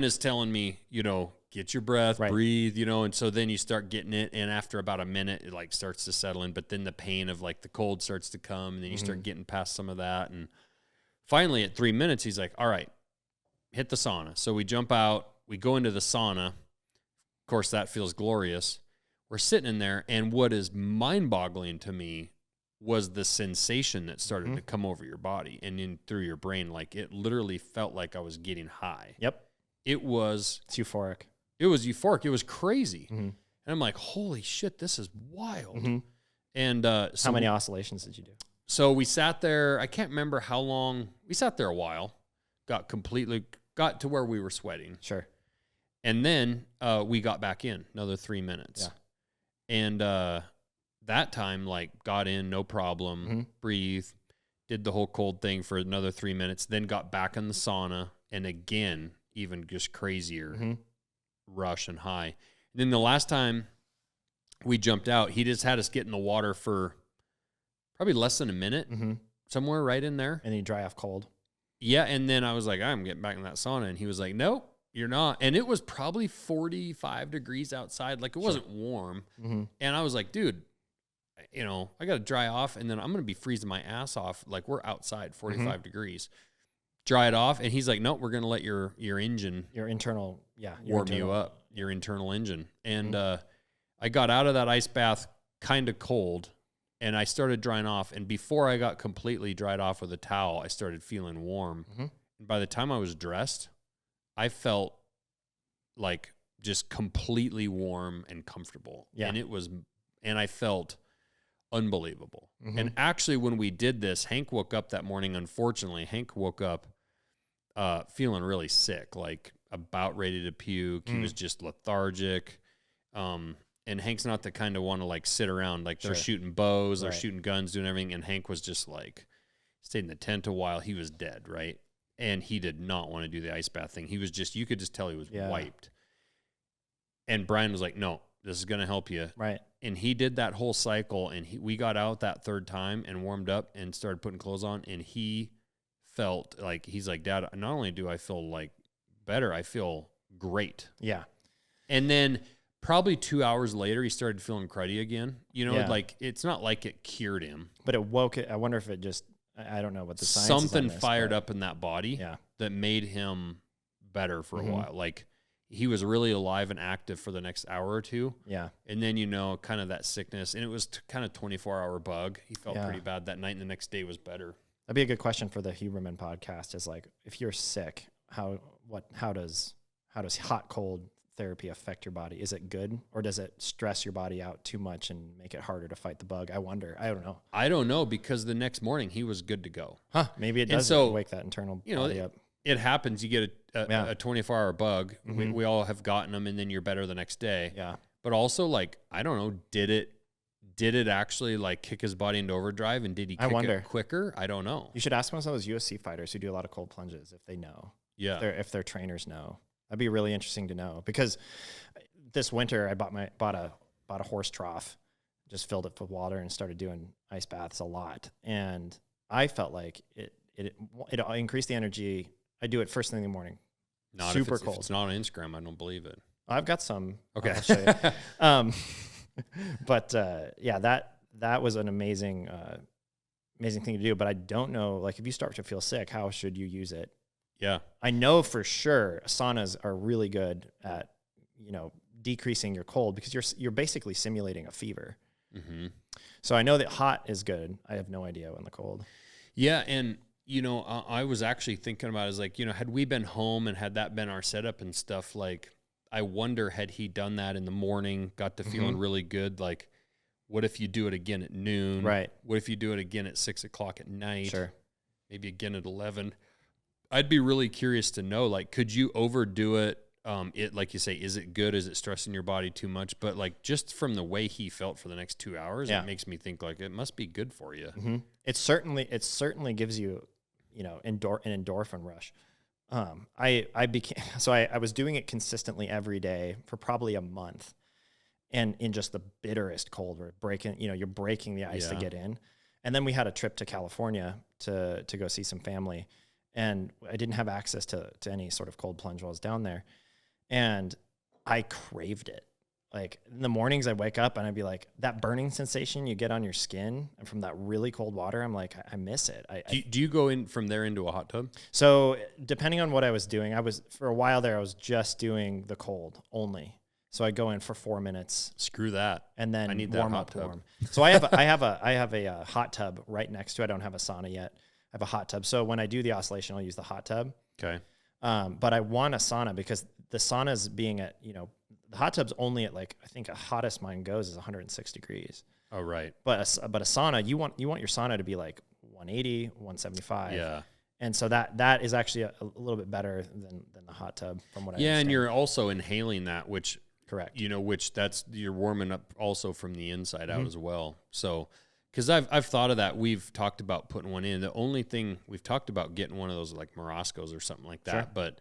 is telling me, you know, get your breath, breathe, you know. And so then you start getting it, and after about a minute, it like starts to settle in. But then the pain of like the cold starts to come, and then you start getting past some of that. And finally, at 3 minutes, he's like, all right, hit the sauna. So we jump out, we go into the sauna. Of course, that feels glorious. We're sitting in there, and what is mind-boggling to me was the sensation that started to come over your body and in through your brain. Like, it literally felt like I was getting high. Yep. It's euphoric. It was euphoric. It was crazy. And I'm like, holy shit, this is wild. And so how many oscillations did you do? So we sat there. I can't remember how long. We sat there a while. Got to where we were sweating. Sure. And then we got back in another 3 minutes. Yeah. And that time, like, got in, no problem, breathe, did the whole cold thing for another 3 minutes, then got back in the sauna, and again, even just crazier rush and high. And then the last time we jumped out, he just had us get in the water for probably less than a minute, somewhere right in there. And then you dry off cold. Yeah, and then I was like, I'm getting back in that sauna, and he was like, nope. You're not. And it was probably 45 degrees outside. Like, it wasn't warm. And I was like, dude, you know, I got to dry off, and then I'm going to be freezing my ass off. Like, we're outside 45 degrees. Dry it off. And he's like, no, we're going to let your engine. Your internal, warm you up. Your internal engine. And I got out of that ice bath kind of cold, and I started drying off. And before I got completely dried off with a towel, I started feeling warm. And by the time I was dressed, I felt like just completely warm and comfortable. Yeah. And I felt unbelievable. And actually, when we did this, Hank woke up that morning. Unfortunately, Hank woke up feeling really sick, like about ready to puke. He was just lethargic. And Hank's not the kind of one to like sit around. Like, they're shooting bows, they're shooting guns, doing everything. And Hank was just like, stayed in the tent a while. He was dead, right? And he did not want to do the ice bath thing. He was just, you could just tell he was wiped. And Brian was like, no, this is going to help you. Right. And he did that whole cycle, and we got out that third time and warmed up and started putting clothes on. And he felt like, he's like, Dad, not only do I feel like better, I feel great. Yeah. And then probably 2 hours later, he started feeling cruddy again. You know, like it's not like it cured him. But it woke it. I wonder if it just, I don't know what the science is Something on this, fired up in that body that made him better for a while. Like he was really alive and active for the next hour or two. Yeah. And then, you know, kind of that sickness. And it was kind of 24-hour bug. He felt pretty bad that night, and the next day was better. That'd be a good question for the Huberman podcast is like, if you're sick, how does hot cold therapy affect your body? Is it good, or does it stress your body out too much and make it harder to fight the bug? I wonder. I don't know. I don't know, because the next morning he was good to go. Maybe it does wake that internal body up. It happens. You get a 24-hour bug. We all have gotten them, and then you're better the next day. Yeah. But also, like, I don't know, did it actually like kick his body into overdrive, and did he kick it quicker? I don't know. You should ask one of those UFC fighters who do a lot of cold plunges if they know. Yeah. If their trainers know. That'd be really interesting to know, because this winter I bought a horse trough, just filled it with water and started doing ice baths a lot. And I felt like it increased the energy. I do it first thing in the morning. Not super if cold. If it's not on Instagram, I don't believe it. I've got some. Okay. I'll show you. But that was an amazing thing to do. But I don't know, like, if you start to feel sick, how should you use it? Yeah. I know for sure saunas are really good at, decreasing your cold, because you're basically simulating a fever. Mm-hmm. So I know that hot is good. I have no idea on the cold. Yeah. And, I was actually thinking about it as like, had we been home and had that been our setup and stuff, like, I wonder, had he done that in the morning, got to feeling really good? Like, what if you do it again at noon? Right. What if you do it again at 6 o'clock at night? Sure. Maybe again at 11. I'd be really curious to know, like, could you overdo it? Like you say, is it good? Is it stressing your body too much? But like, just from the way he felt for the nenext 2 hours, it makes me think like it must be good for you. Mm-hmm. It certainly gives you, an endorphin rush. I was doing it consistently every day for probably a month, and in just the bitterest cold, where you're breaking the ice to get in. And then we had a trip to California to go see some family, and I didn't have access to any sort of cold plunge while I was down there. And I craved it. Like, in the mornings I'd wake up and I'd be like, that burning sensation you get on your skin and from that really cold water, I'm like, I miss it. Do you go in from there into a hot tub? So depending on what I was doing, for a while there, I was just doing the cold only. So I go in for 4 minutes. Screw that. And then I need warm that up hot tub. warm. So I have a hot tub right next to it. I don't have a sauna yet. I have a hot tub. So when I do the oscillation, I'll use the hot tub. Okay. But I want a sauna, because the sauna's being at, the hot tub's only at, like, I think the hottest mine goes is 106 degrees. Oh, right. But a sauna, you want your sauna to be like 180, 175. Yeah. And so that is actually a little bit better than the hot tub, from what I understand. And you're also inhaling that, which correct. You're warming up also from the inside out as well. So, because I've thought of that. We've talked about putting one in. The only thing we've talked about getting one of those like Moroscos or something like that. Sure. But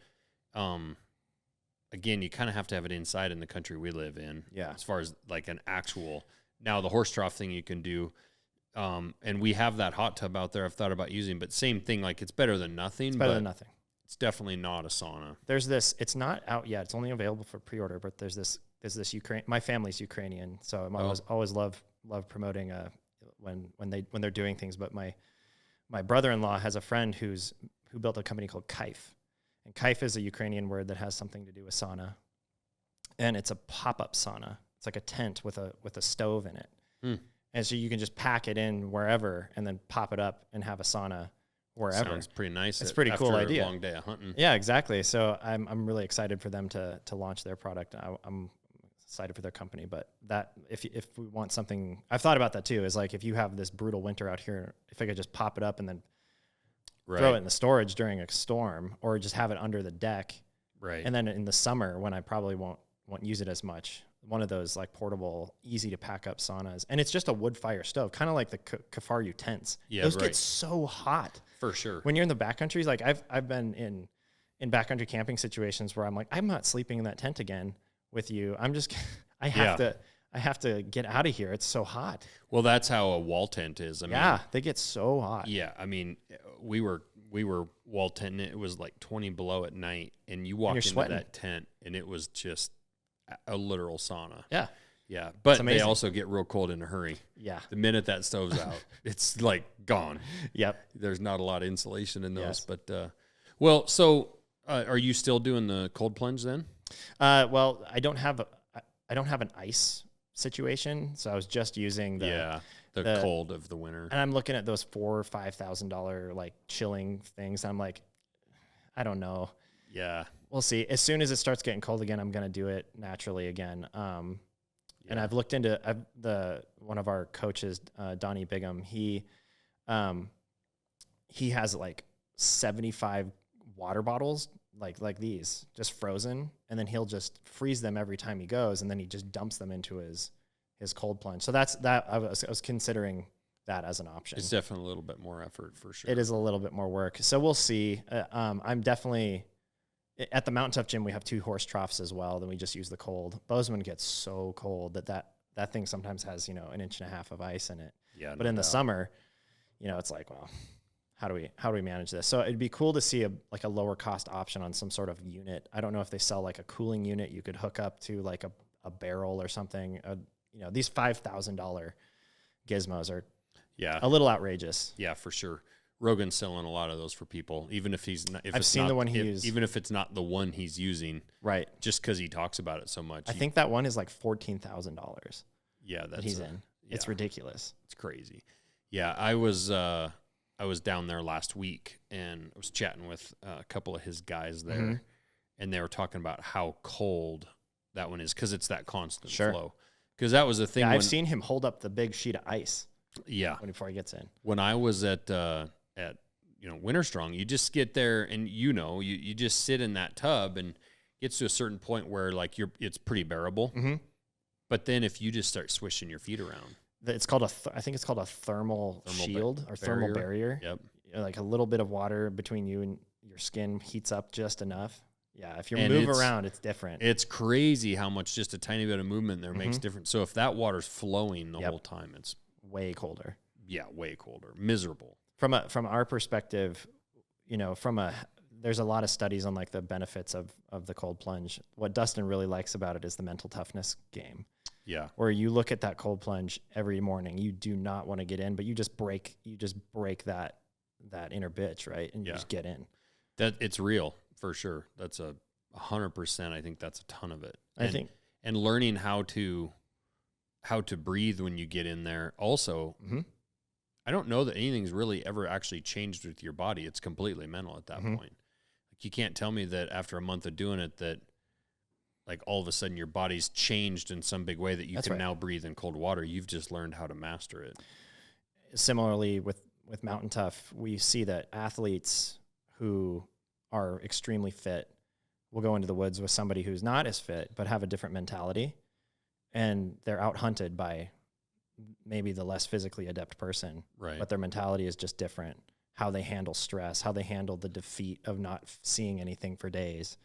again, you kind of have to have it inside in the country we live in. Yeah. As far as like an actual, now the horse trough thing you can do. And we have that hot tub out there I've thought about using, but same thing, like it's better than nothing. It's better than nothing. It's definitely not a sauna. There's this, it's not out yet. It's only available for pre-order, but there's this Ukraine, my family's Ukrainian. So I'm always love promoting, when they're doing things. But my brother-in-law has a friend who built a company called Kaif. And Kaif is a Ukrainian word that has something to do with sauna. And it's a pop-up sauna. It's like a tent with a stove in it. Mm. And so you can just pack it in wherever and then pop it up and have a sauna wherever. Sounds pretty nice. It's a pretty cool idea. After a long day of hunting. Yeah, exactly. So I'm really excited for them to launch their product. I'm excited for their company. But that if we want something, I've thought about that too, is like, if you have this brutal winter out here, if I could just pop it up and then throw it in the storage during a storm, or just have it under the deck. Right. And then in the summer, when I probably won't use it as much, one of those like portable, easy to pack up saunas. And it's just a wood fire stove, kind of like the Kafaru tents. Yeah, those get so hot. For sure. When you're in the backcountries, like I've been in backcountry camping situations where I'm like, I'm not sleeping in that tent again with you. I'm just, I have to get out of here. It's so hot. Well, that's how a wall tent is. I mean, they get so hot. Yeah. I mean, we were we were wall tenting. It was like 20 below at night, and you walk into sweating. that tent, and it was just a literal sauna. Yeah. Yeah, but they also get real cold in a hurry. Yeah. The minute that stove's out, it's like gone. Yep. There's not a lot of insulation in those. Yes. But, well, so are you still doing the cold plunge then? Well, I don't have an ice situation, so I was just using the cold of the winter. And I'm looking at those $4,000 or $5,000 like chilling things. I'm like, I don't know. Yeah. We'll see. As soon as it starts getting cold again, I'm going to do it naturally again. And I've looked into one of our coaches, Donnie Bigham. He has like 75 water bottles like these, just frozen, and then he'll just freeze them every time he goes, and then he just dumps them into his cold plunge. So that's that. I was considering that as an option. It's definitely a little bit more effort for sure. It is a little bit more work. So we'll see. I'm definitely. At the Mountain Tough gym, we have 2 horse troughs as well. Then we just use the cold. Bozeman gets so cold that thing sometimes has, 1.5 inches of ice in it. Yeah. But in the summer, it's like, well, how do we manage this? So it'd be cool to see a lower cost option on some sort of unit. I don't know if they sell like a cooling unit you could hook up to like a barrel or something. These $5,000 gizmos are a little outrageous. Yeah, for sure. Rogan's selling a lot of those for people, even if he's not. I've seen the one he used. Even if it's not the one he's using, right? Just because he talks about it so much. I think that one is like $14,000. Yeah, that he's in. Yeah. It's ridiculous. It's crazy. Yeah, I was down there last week, and I was chatting with a couple of his guys there, and they were talking about how cold that one is because it's that constant flow. Because that was the thing. Yeah, I've seen him hold up the big sheet of ice. Yeah, before he gets in. When I was at Winter Strong, you just get there and you just sit in that tub and gets to a certain point where like it's pretty bearable. Mm-hmm. But then if you just start swishing your feet around, it's called I think it's called a thermal shield or thermal barrier. Yep. Like a little bit of water between you and your skin heats up just enough. Yeah, if you move around, it's different. It's crazy how much just a tiny bit of movement there makes difference. So if that water's flowing the whole time, it's way colder. Yeah, way colder. Miserable. From our perspective, there's a lot of studies on like the benefits of the cold plunge. What Dustin really likes about it is the mental toughness game. Yeah. Where you look at that cold plunge every morning, you do not want to get in, but you just break that inner bitch, right? And you just get in. That it's real for sure. That's 100%. I think that's a ton of it. And learning how to breathe when you get in there. Also, I don't know that anything's really ever actually changed with your body. It's completely mental at that point. Like you can't tell me that after a month of doing it that like all of a sudden your body's changed in some big way that you can now breathe in cold water. You've just learned how to master it. Similarly with Mountain Tough, we see that athletes who are extremely fit will go into the woods with somebody who's not as fit but have a different mentality, and they're out hunted by maybe the less physically adept person, right? But their mentality is just different. How they handle stress, how they handle the defeat of not seeing anything for days.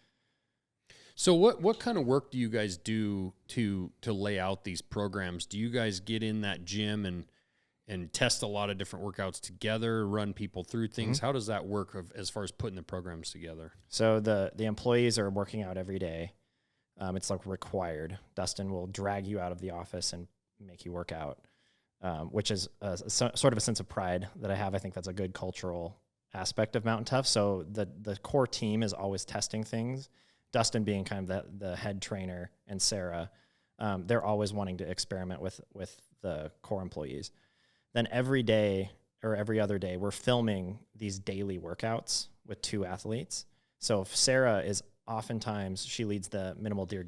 So what kind of work do you guys do to lay out these programs? Do you guys get in that gym and test a lot of different workouts together, run people through things? How does that work as far as putting the programs together? So the employees are working out every day. It's like required. Dustin will drag you out of the office and make you work out, which is sort of a sense of pride that I have. I think that's a good cultural aspect of Mountain Tough. So the core team is always testing things. Dustin being kind of the head trainer, and Sarah, they're always wanting to experiment with the core employees. Then every day or every other day, we're filming these daily workouts with 2 athletes. So if Sarah is oftentimes, she leads the minimal gear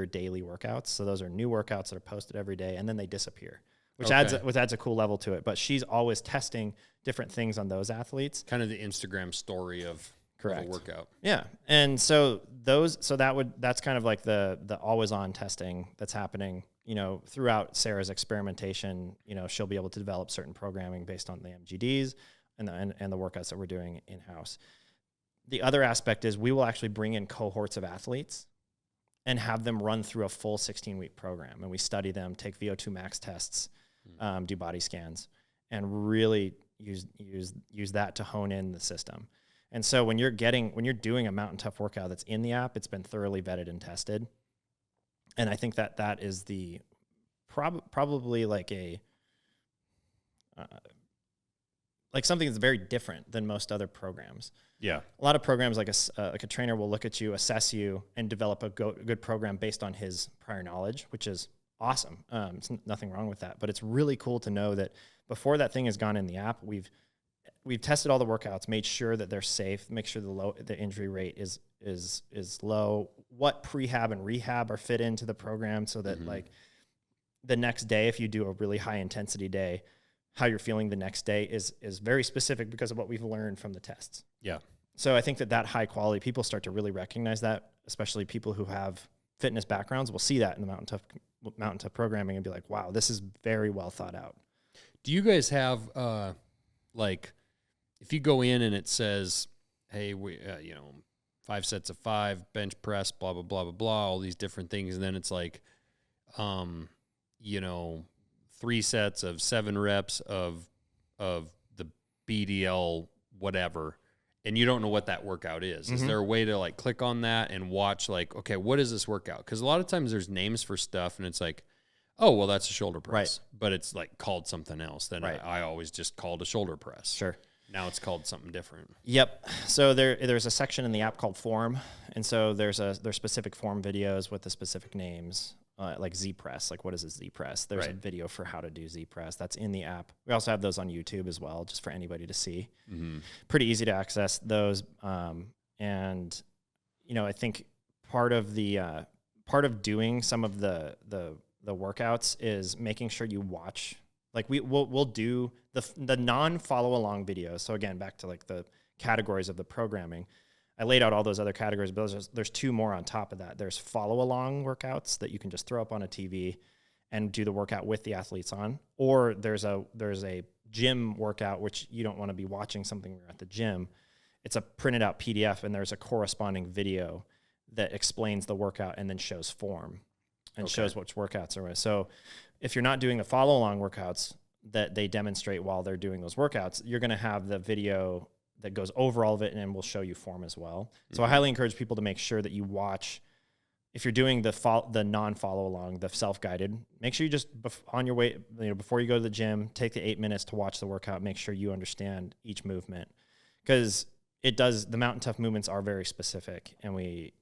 daily workouts. So those are new workouts that are posted every day, and then they disappear, which adds a cool level to it. But she's always testing different things on those athletes. Kind of the Instagram story of a workout. Yeah. And so that's kind of like the always on testing that's happening, throughout Sarah's experimentation. She'll be able to develop certain programming based on the MGDs and the workouts that we're doing in-house. The other aspect is we will actually bring in cohorts of athletes and have them run through a full 16-week program. And we study them, take VO2 max tests, do body scans, and really, use that to hone in the system. And so when you're doing a Mountain Tough workout that's in the app, it's been thoroughly vetted and tested. And I think that is the probably like like something that's very different than most other programs. Yeah. A lot of programs, like a trainer will look at you, assess you, and develop a good program based on his prior knowledge, which is awesome. It's nothing wrong with that. But it's really cool to know that before that thing has gone in the app, we've tested all the workouts, made sure that they're safe, make sure the injury rate is low, what prehab and rehab are fit into the program, so that like the next day, if you do a really high intensity day, how you're feeling the next day is very specific because of what we've learned from the tests. Yeah. So I think that high quality, people start to really recognize that, especially people who have fitness backgrounds will see that in the Mountain Tough programming and be like, wow, this is very well thought out. Do you guys have, like, if you go in and it says, hey, we, 5 sets of 5, bench press, blah, blah, blah, blah, blah, all these different things. And then it's like, 3 sets of 7 reps of the BDL, whatever. And you don't know what that workout is. Is there a way to like click on that and watch like, okay, what is this workout? Because a lot of times there's names for stuff and it's like, oh, well, that's a shoulder press. Right. But it's like called something else. Then right. I always just called a shoulder press. Sure. Now it's called something different. Yep. So there's a section in the app called Form. And so there's specific form videos with the specific names. Like Z press, like what is a Z press? There's a video for how to do Z press. That's in the app. We also have those on YouTube as well, just for anybody to see. Pretty easy to access those. And I think part of doing some of the workouts is making sure you watch. Like we'll do the non-follow along videos. So again, back to like the categories of the programming. I laid out all those other categories, but there's 2 more on top of that. There's follow-along workouts that you can just throw up on a TV and do the workout with the athletes on. Or there's a gym workout, which you don't want to be watching something when you're at the gym. It's a printed out PDF, and there's a corresponding video that explains the workout and then shows form and shows which workouts are. So if you're not doing the follow-along workouts that they demonstrate while they're doing those workouts, you're going to have the video that goes over all of it, and then we'll show you form as well. So I highly encourage people to make sure that you watch, if you're doing the non-follow along, the self-guided, make sure you just on your way, before you go to the gym, take the 8 minutes to watch the workout, make sure you understand each movement, because the Mountain Tough movements are very specific, and we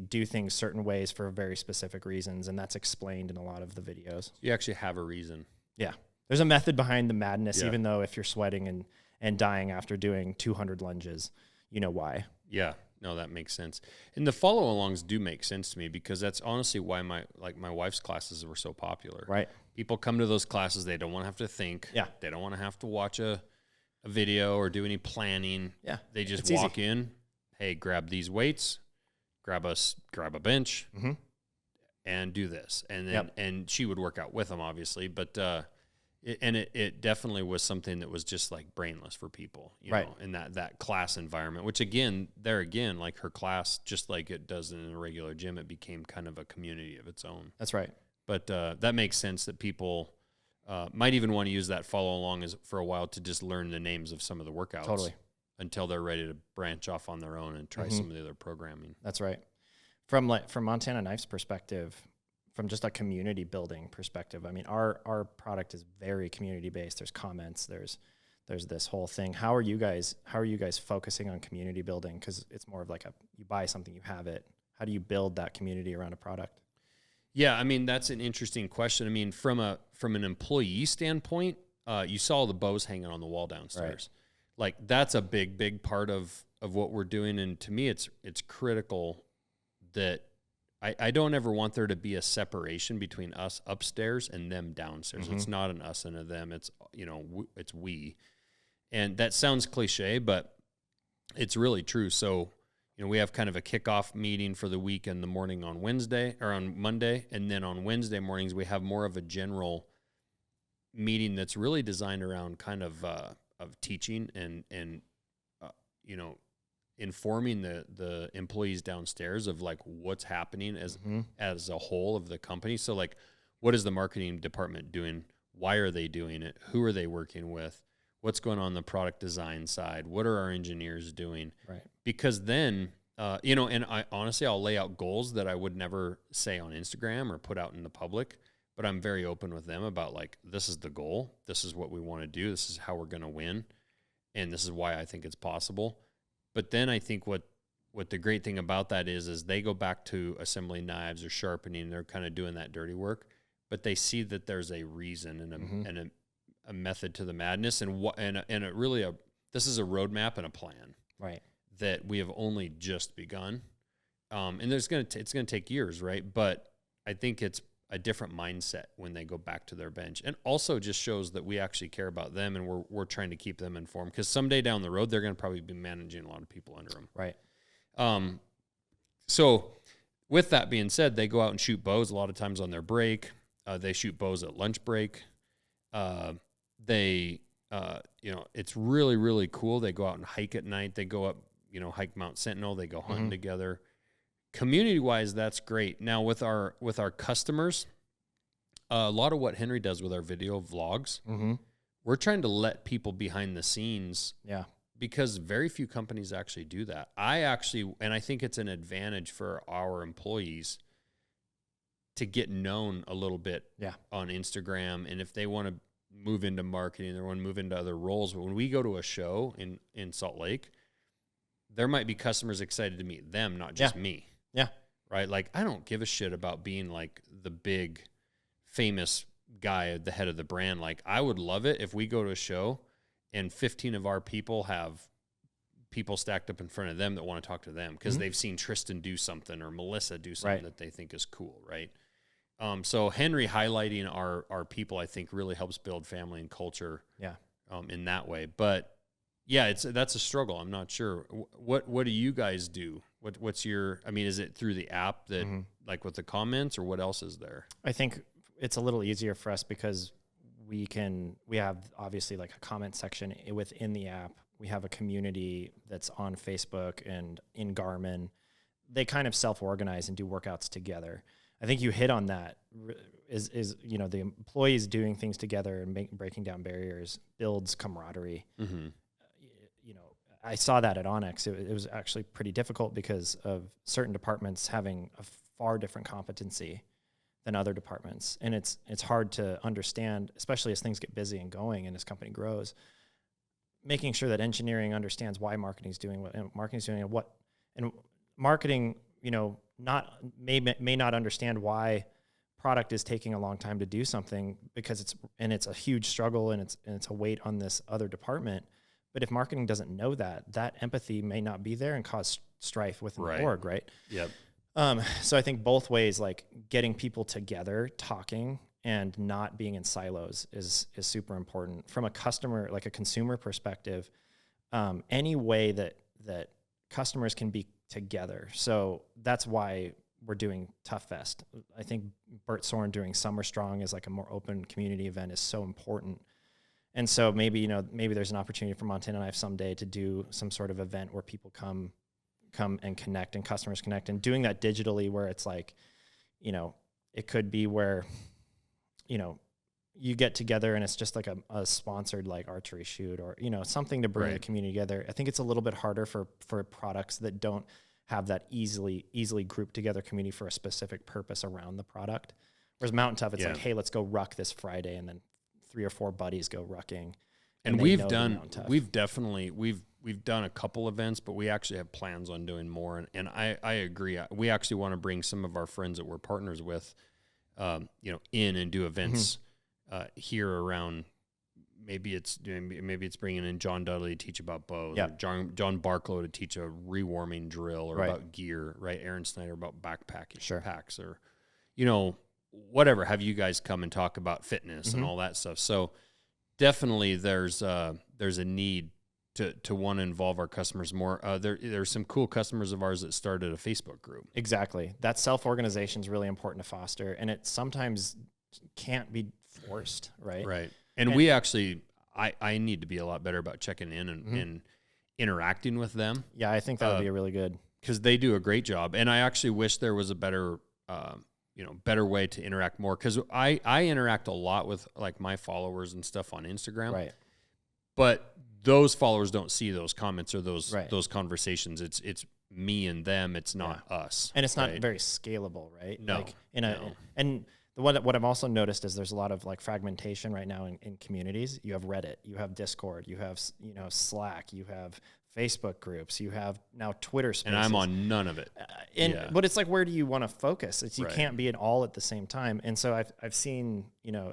do things certain ways for very specific reasons, and that's explained in a lot of the videos. You actually have a reason. Yeah. There's a method behind the madness, even though if you're sweating and dying after doing 200 lunges, you know why. Yeah, no, that makes sense. And the follow-alongs do make sense to me, because that's honestly why my wife's classes were so popular. Right. People come to those classes, they don't want to have to think. Yeah. They don't want to have to watch a video or do any planning. Yeah. They just walk in, hey, grab these weights, grab a bench, and do this. And then and she would work out with them, obviously, but it definitely was something that was just like brainless for people, you know, in that class environment, which again, like her class, just like it does in a regular gym, it became kind of a community of its own. That's right. But that makes sense that people might even want to use that follow along for a while to just learn the names of some of the workouts. Totally. Until they're ready to branch off on their own and try some of the other programming. That's right. From Montana Knife's perspective, from just a community building perspective, I mean, our product is very community based. There's comments, there's this whole thing. How are you guys focusing on community building? Because it's more of like you buy something, you have it. How do you build that community around a product? Yeah, I mean, that's an interesting question. I mean, from an employee standpoint, you saw the bows hanging on the wall downstairs. Right. Like that's a big part of what we're doing. And to me, it's critical that I don't ever want there to be a separation between us upstairs and them downstairs. It's not an us and a them. It's, it's we. And that sounds cliche, but it's really true. So, we have kind of a kickoff meeting for the week in the morning on Wednesday or on Monday. And then on Wednesday mornings, we have more of a general meeting that's really designed around kind of teaching and informing the employees downstairs of like what's happening as a whole of the company. So like, what is the marketing department doing? Why are they doing it? Who are they working with? What's going on the product design side? What are our engineers doing? Right. Because then, and I honestly, I'll lay out goals that I would never say on Instagram or put out in the public, but I'm very open with them about like, this is the goal. This is what we want to do. This is how we're going to win. And this is why I think it's possible. But then I think what the great thing about that is they go back to assembling knives or sharpening. They're kind of doing that dirty work, but they see that there's a reason and a method to the madness, and this is a roadmap and a plan, right? That we have only just begun, and it's going to take years, right? But I think it's a different mindset when they go back to their bench, and also just shows that we actually care about them, and we're trying to keep them informed, because someday down the road they're going to probably be managing a lot of people under them, right? So with that being said, they go out and shoot bows a lot of times on their break. They shoot bows at lunch break. It's really, really cool. They go out and hike at night. They go up, hike Mount Sentinel. They go hunting together. Community-wise, that's great. Now with our customers, a lot of what Henry does with our video vlogs, we're trying to let people behind the scenes. Yeah. Because very few companies actually do that. And I think it's an advantage for our employees to get known a little bit on Instagram. And if they want to move into marketing, they want to move into other roles. But when we go to a show in Salt Lake, there might be customers excited to meet them, not just me. Yeah. Right? Like, I don't give a shit about being like the big famous guy at the head of the brand. Like, I would love it if we go to a show and 15 of our people have people stacked up in front of them that want to talk to them because they've seen Tristan do something or Melissa do something that they think is cool, right? So Henry highlighting our people, I think, really helps build family and culture in that way. But, that's a struggle. I'm not sure. What do you guys do? What's your, is it through the app that, like with the comments, or what else is there? I think it's a little easier for us because we have obviously like a comment section within the app. We have a community that's on Facebook and in Garmin. They kind of self-organize and do workouts together. I think you hit on that is the employees doing things together and breaking down barriers builds camaraderie. I saw that at Onyx. It was actually pretty difficult because of certain departments having a far different competency than other departments. And it's hard to understand, especially as things get busy and going and as company grows, making sure that engineering understands why marketing is doing what and marketing is doing and marketing, may not understand why product is taking a long time to do something because it's a huge struggle and it's a weight on this other department. But if marketing doesn't know that empathy may not be there and cause strife within the org, right? Yep. So I think both ways, like getting people together, talking, and not being in silos is super important. From a customer, like a consumer perspective, any way that customers can be together. So that's why we're doing Tough Fest. I think Bert Soren doing Summer Strong as like a more open community event is so important. And so maybe there's an opportunity for Montana Knife someday to do some sort of event where people come and connect and customers connect, and doing that digitally where it's like, it could be where, you get together and it's just like a sponsored like archery shoot or, something to bring the community together. I think it's a little bit harder for products that don't have that easily grouped together community for a specific purpose around the product. Whereas Mountain Tough, it's like, hey, let's go ruck this Friday, and then 3 or 4 buddies go rucking. And we've done a couple events, but we actually have plans on doing more. And I agree. We actually want to bring some of our friends that we're partners with, in and do events here around. Maybe it's bringing in John Dudley to teach about bows, or John Barklow to teach a rewarming drill or about gear, right? Aaron Snyder about backpacking packs, or, whatever. Have you guys come and talk about fitness and all that stuff. So definitely there's a need to want to involve our customers more. There's some cool customers of ours that started a Facebook group. Exactly. That self-organization is really important to foster, and it sometimes can't be forced, right? Right. And we actually, I need to be a lot better about checking in and interacting with them. Yeah, I think that would be a really good. Because they do a great job. And I actually wish there was a better, better way to interact more. Cause I interact a lot with like my followers and stuff on Instagram, Right. but those followers don't see those comments or those Right. conversations. It's me and them. It's not us. And it's not right? very scalable, right? No, like and what I've also noticed is there's a lot of like fragmentation right now in communities. You have Reddit, you have Discord, you have, Slack, you have Facebook groups, you have now Twitter Spaces. And I'm on none of it. But it's like, where do you want to focus? You Right. can't be at all at the same time. And so I've seen,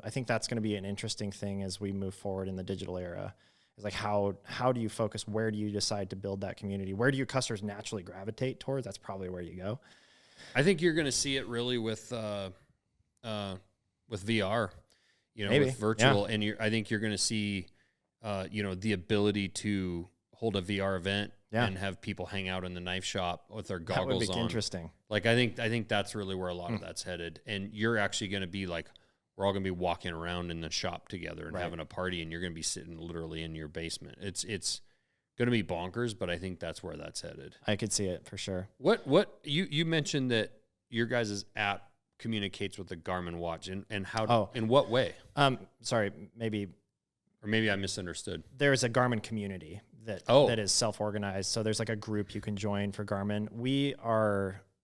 I think that's going to be an interesting thing as we move forward in the digital era. Is like, how do you focus? Where do you decide to build that community? Where do your customers naturally gravitate towards? That's probably where you go. I think you're going to see it really with VR, Maybe. with virtual, and I think you're going to see, the ability to hold a VR event and have people hang out in the knife shop with their goggles that would be on. Interesting. Like I think that's really where a lot of that's headed, and you're actually going to be like, we're all going to be walking around in the shop together and having a party, and you're going to be sitting literally in your basement. It's going to be bonkers, but I think that's where that's headed. I could see it for sure. What you mentioned that your guys' app communicates with the Garmin watch, and how in what way? Sorry, maybe I misunderstood. There's a Garmin community that is self-organized. So there's like a group you can join for Garmin.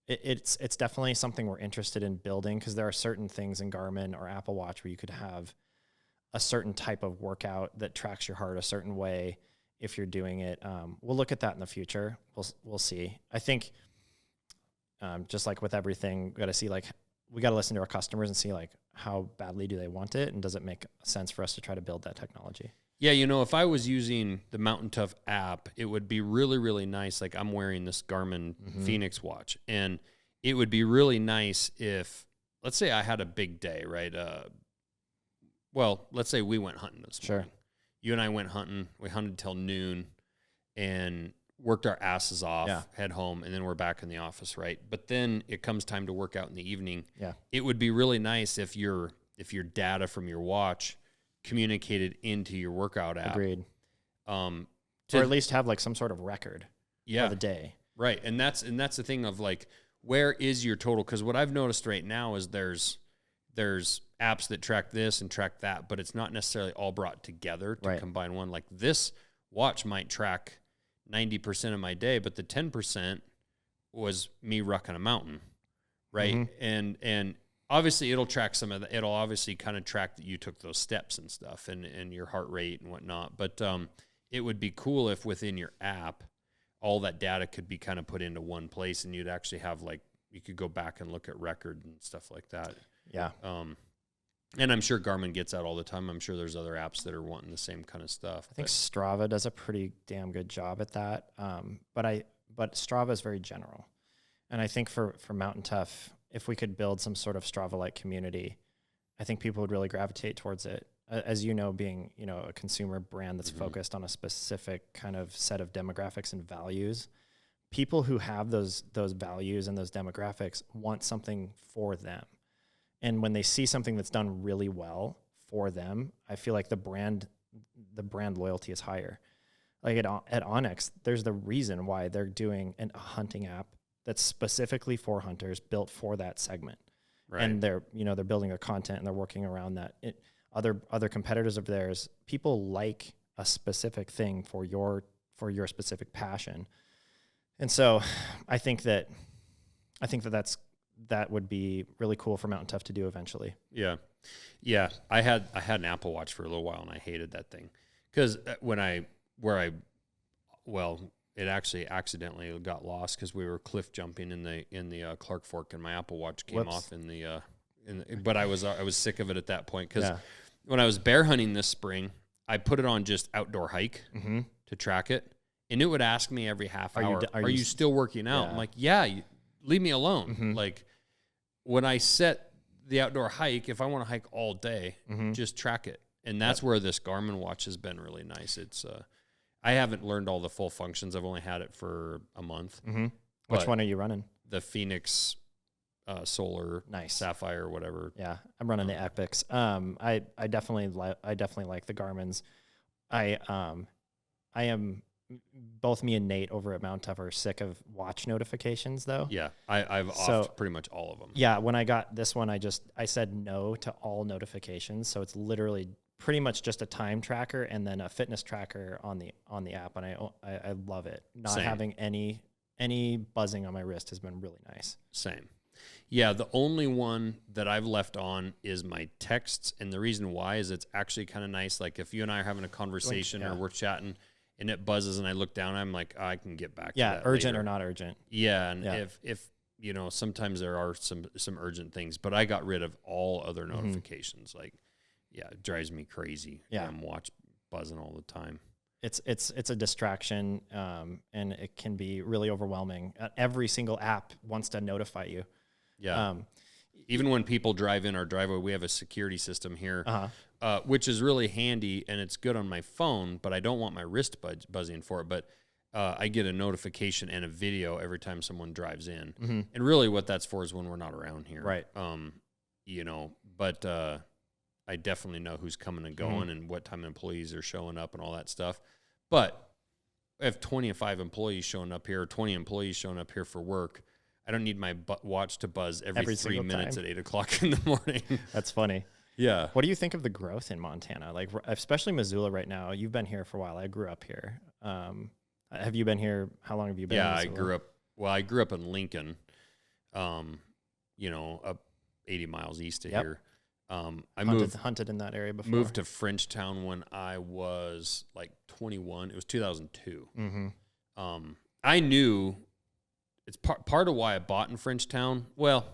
It's definitely something we're interested in building, because there are certain things in Garmin or Apple Watch where you could have a certain type of workout that tracks your heart a certain way if you're doing it. We'll look at that in the future. We'll see. I think just like with everything, we got to listen to our customers and see like how badly do they want it, and does it make sense for us to try to build that technology? Yeah, if I was using the Mountain Tough app, it would be really, really nice. Like I'm wearing this Garmin Phoenix watch, and it would be really nice if, let's say I had a big day, right? Let's say we went hunting this morning. You and I went hunting. We hunted till noon and worked our asses off, head home, and then we're back in the office, right? But then it comes time to work out in the evening. Yeah. It would be really nice if your data from your watch communicated into your workout app. Agreed. Or at least have like some sort of record of the day. Right. And that's the thing of like, where is your total? Because what I've noticed right now is there's apps that track this and track that, but it's not necessarily all brought together to combine one. Like this watch might track 90% of my day, but the 10% was me rucking a mountain. Right. Mm-hmm. And obviously it'll track some of that. It'll obviously kind of track that you took those steps and stuff and your heart rate and whatnot. But it would be cool if within your app, all that data could be kind of put into one place, and you'd actually have like, you could go back and look at record and stuff like that. Yeah. And I'm sure Garmin gets that all the time. I'm sure there's other apps that are wanting the same kind of stuff. I think Strava does a pretty damn good job at that. But Strava is very general. And I think for Mountain Tough, if we could build some sort of Strava-like community, I think people would really gravitate towards it. As you know, being, a consumer brand that's focused on a specific kind of set of demographics and values, people who have those values and those demographics want something for them. And when they see something that's done really well for them, I feel like the brand loyalty is higher. Like at Onyx, there's the reason why they're doing a hunting app that's specifically for hunters, built for that segment. Right. And they're building their content and they're working around that. Other competitors of theirs, people like a specific thing for your specific passion. And so I think that would be really cool for Mountain Tough to do eventually. Yeah. Yeah. I had an Apple Watch for a little while, and I hated that thing because it actually accidentally got lost because we were cliff jumping in the Clark Fork, and my Apple Watch came off but I was sick of it at that point because when I was bear hunting this spring, I put it on just outdoor hike to track it, and it would ask me every half hour, are you still working out? Yeah. I'm like, yeah, leave me alone. Like when I set the outdoor hike, if I want to hike all day, just track it. And that's where this Garmin watch has been really nice. It's I haven't learned all the full functions. I've only had it for a month. Which one are you running? The Phoenix Solar Sapphire or whatever. Yeah, I'm running the Epics. I definitely like the Garmin's. I am both me and Nate over at Mount Tough are sick of watch notifications though. Yeah. I've offed pretty much all of them. Yeah. When I got this one, I said no to all notifications. So it's literally pretty much just a time tracker and then a fitness tracker on the app. And I love it. Not Same. having any buzzing on my wrist has been really nice. Same. Yeah, the only one that I've left on is my texts, and the reason why is it's actually kind of nice. Like if you and I are having a conversation or we're chatting and it buzzes and I look down, I'm like, I can get back to that urgent later. or not urgent. Yeah, and if sometimes there are some urgent things, but I got rid of all other notifications. Like, it drives me crazy. Yeah. I'm buzzing all the time. It's a distraction, and it can be really overwhelming. Every single app wants to notify you. Yeah. Even when people drive in our driveway, we have a security system here, which is really handy, and it's good on my phone, but I don't want my wrist buzzing for it. But I get a notification and a video every time someone drives in. Mm-hmm. And really what that's for is when we're not around here. Right. But I definitely know who's coming and going and what time employees are showing up and all that stuff. But I have 25 employees showing up here, or 20 employees showing up here for work. I don't need my watch to buzz every 3 minutes at 8 o'clock in the morning. That's funny. Yeah. What do you think of the growth in Montana? Like, especially Missoula right now. You've been here for a while. I grew up here. Have you been here? How long have you been? Yeah, I grew up in Lincoln, up 80 miles east of here. I hunted in that area before. Moved to Frenchtown when I was like 21. It was 2002. Mm-hmm. I knew it's part of why I bought in Frenchtown. Well,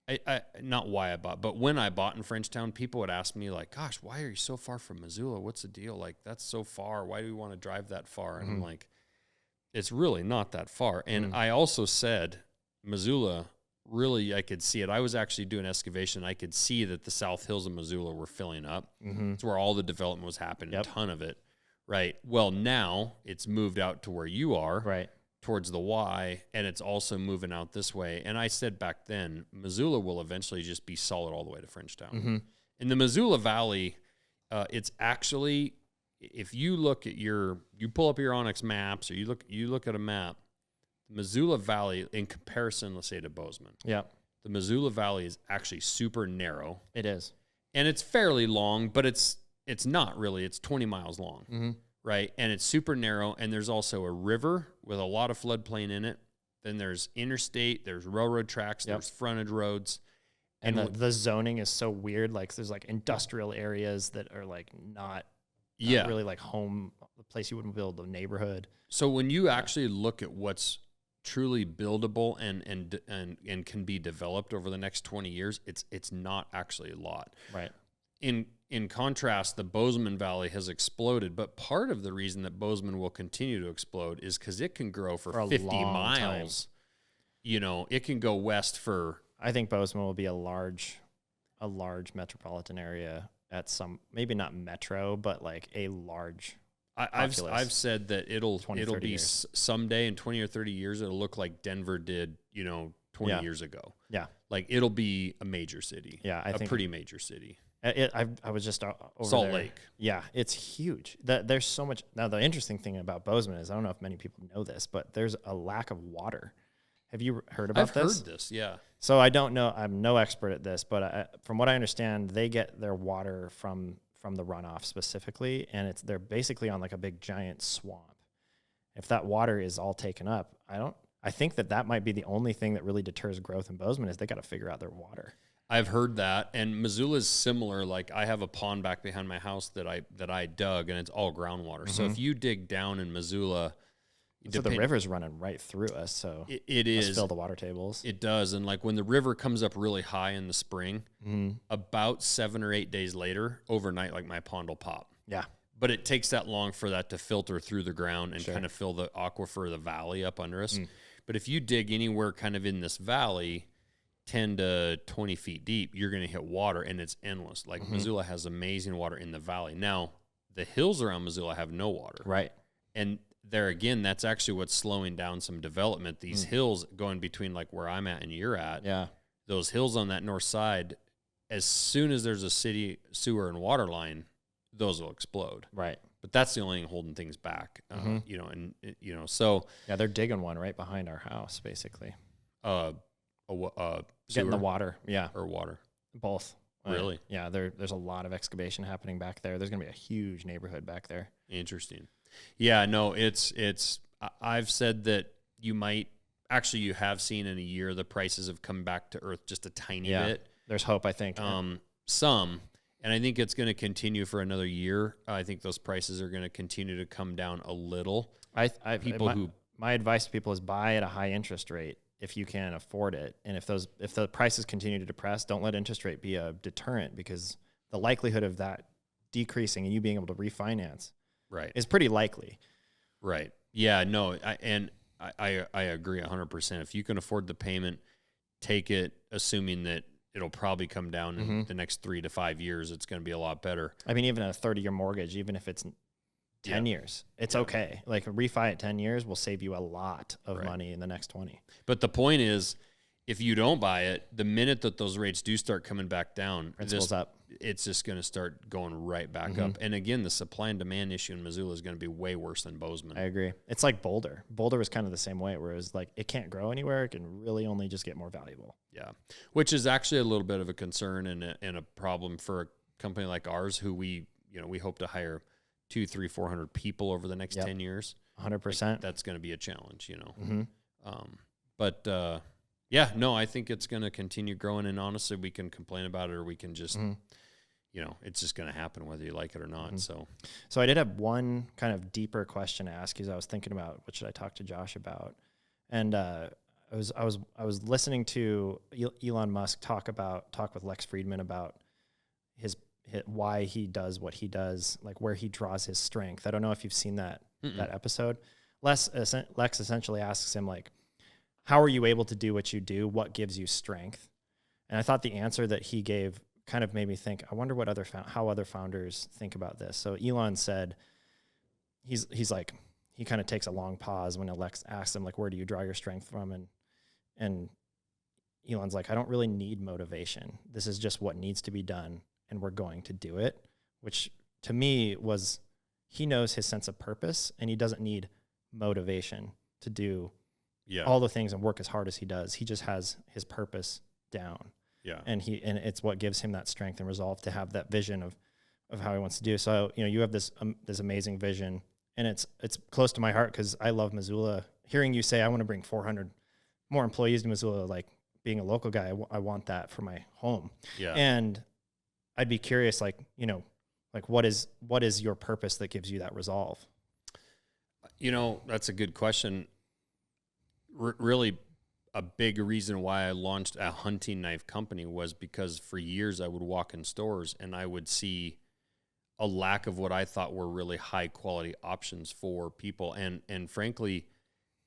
I not why I bought, but when I bought in Frenchtown, people would ask me like, "Gosh, why are you so far from Missoula? What's the deal? Like, that's so far. Why do you want to drive that far?" And I'm like, "It's really not that far." And I also said, Missoula. Really, I could see it. I was actually doing excavation. I could see that the South Hills of Missoula were filling up. Mm-hmm. It's where all the development was happening, a ton of it. Right. Well, now it's moved out to where you are, right, towards the Y, and it's also moving out this way. And I said back then, Missoula will eventually just be solid all the way to Frenchtown. Mm-hmm. In the Missoula Valley, it's actually, if you look at you pull up your Onyx maps, or you look at a map, Missoula Valley, in comparison, let's say, to Bozeman. Yeah. The Missoula Valley is actually super narrow. It is. And it's fairly long, but it's not really. It's 20 miles long, right? And it's super narrow, and there's also a river with a lot of floodplain in it. Then there's interstate, there's railroad tracks, there's frontage roads. And the zoning is so weird. Like, there's, like, industrial areas that are, like, not really, like, home, the place you wouldn't build a neighborhood. So when you actually look at what's truly buildable and can be developed over the next 20 years, it's not actually a lot. Right. In contrast, the Bozeman Valley has exploded, but part of the reason that Bozeman will continue to explode is because it can grow for 50 miles. Time. It can go west for... I think Bozeman will be a large metropolitan area at some, maybe not metro, but like a large... I've said that it'll be years. Someday in 20 or 30 years, it'll look like Denver did, 20 years ago. Yeah. Like, it'll be a major city. Yeah. I think pretty major city. I was just over Salt there. Lake. Yeah. It's huge. There's so much. Now, the interesting thing about Bozeman is, I don't know if many people know this, but there's a lack of water. Have you heard about this? I've heard this. Yeah. So I don't know. I'm no expert at this, but from what I understand, they get their water from the runoff specifically, and they're basically on like a big giant swamp. If that water is all taken up, I think that might be the only thing that really deters growth in Bozeman is they got to figure out their water. I've heard that, and Missoula is similar. Like, I have a pond back behind my house that I dug, and it's all groundwater. Mm-hmm. So if you dig down in Missoula, so the river's running right through us, so it is fill the water tables. It does, and like when the river comes up really high in the spring, about 7 or 8 days later, overnight, like my pond will pop. Yeah, but it takes that long for that to filter through the ground and kind of fill the aquifer of the valley up under us. But if you dig anywhere kind of in this valley, 10 to 20 feet deep, you're going to hit water, and it's endless. Like Missoula has amazing water in the valley. Now, the hills around Missoula have no water, right? And there again, that's actually what's slowing down some development. These hills going between like where I'm at and you're at. Yeah. Those hills on that north side, as soon as there's a city sewer and water line, those will explode. Right. but that's the only thing holding things back. You know, and you know, so yeah, they're digging one right behind our house, basically. Getting the water, yeah, or water, both. Really? Yeah, there's a lot of excavation happening back there. There's gonna be a huge neighborhood back there. Interesting. Yeah, no, it's. I've said that you have seen in a year the prices have come back to earth just a tiny bit. There's hope, I think. Some, and I think it's going to continue for another year. I think those prices are going to continue to come down a little. My advice to people is buy at a high interest rate if you can afford it. And if the prices continue to depress, don't let interest rate be a deterrent, because the likelihood of that decreasing and you being able to refinance is pretty likely. Right. Yeah, no, I agree 100%. If you can afford the payment, take it, assuming that it'll probably come down in the next 3 to 5 years. It's going to be a lot better. I mean, even a 30-year mortgage, even if it's 10 years, it's okay. Like a refi at 10 years will save you a lot of money in the next 20. But the point is, if you don't buy it, the minute that those rates do start coming back down, it's just going to start going right back up. And again, the supply and demand issue in Missoula is going to be way worse than Bozeman. I agree. It's like Boulder. Boulder was kind of the same way, where it was like it can't grow anywhere. It can really only just get more valuable. Yeah, which is actually a little bit of a concern and a problem for a company like ours, who we hope to hire 200, 300, 400 people over the next 10 years. 100%. That's going to be a challenge, Yeah, no, I think it's going to continue growing, and honestly, we can complain about it, or we can just, it's just going to happen whether you like it or not. So I did have one kind of deeper question to ask you, as I was thinking about what should I talk to Josh about, and I was listening to Elon Musk talk with Lex Friedman about his why he does what he does, like where he draws his strength. I don't know if you've seen that episode. Lex essentially asks him, like, how are you able to do what you do? What gives you strength? And I thought the answer that he gave kind of made me think, I wonder how other founders think about this. So Elon said, he's like, he kind of takes a long pause when Lex asks him, like, where do you draw your strength from? And Elon's like, I don't really need motivation. This is just what needs to be done, and we're going to do it, which to me was, he knows his sense of purpose, and he doesn't need motivation to do all the things and work as hard as he does. He just has his purpose down. Yeah. And it's what gives him that strength and resolve to have that vision of how he wants to do. So, you have this amazing vision, and it's close to my heart because I love Missoula. Hearing you say, I want to bring 400 more employees to Missoula, like being a local guy, I want that for my home. Yeah. And I'd be curious, like what is your purpose that gives you that resolve? That's a good question. Really, a big reason why I launched a hunting knife company was because for years I would walk in stores and I would see a lack of what I thought were really high quality options for people. And frankly,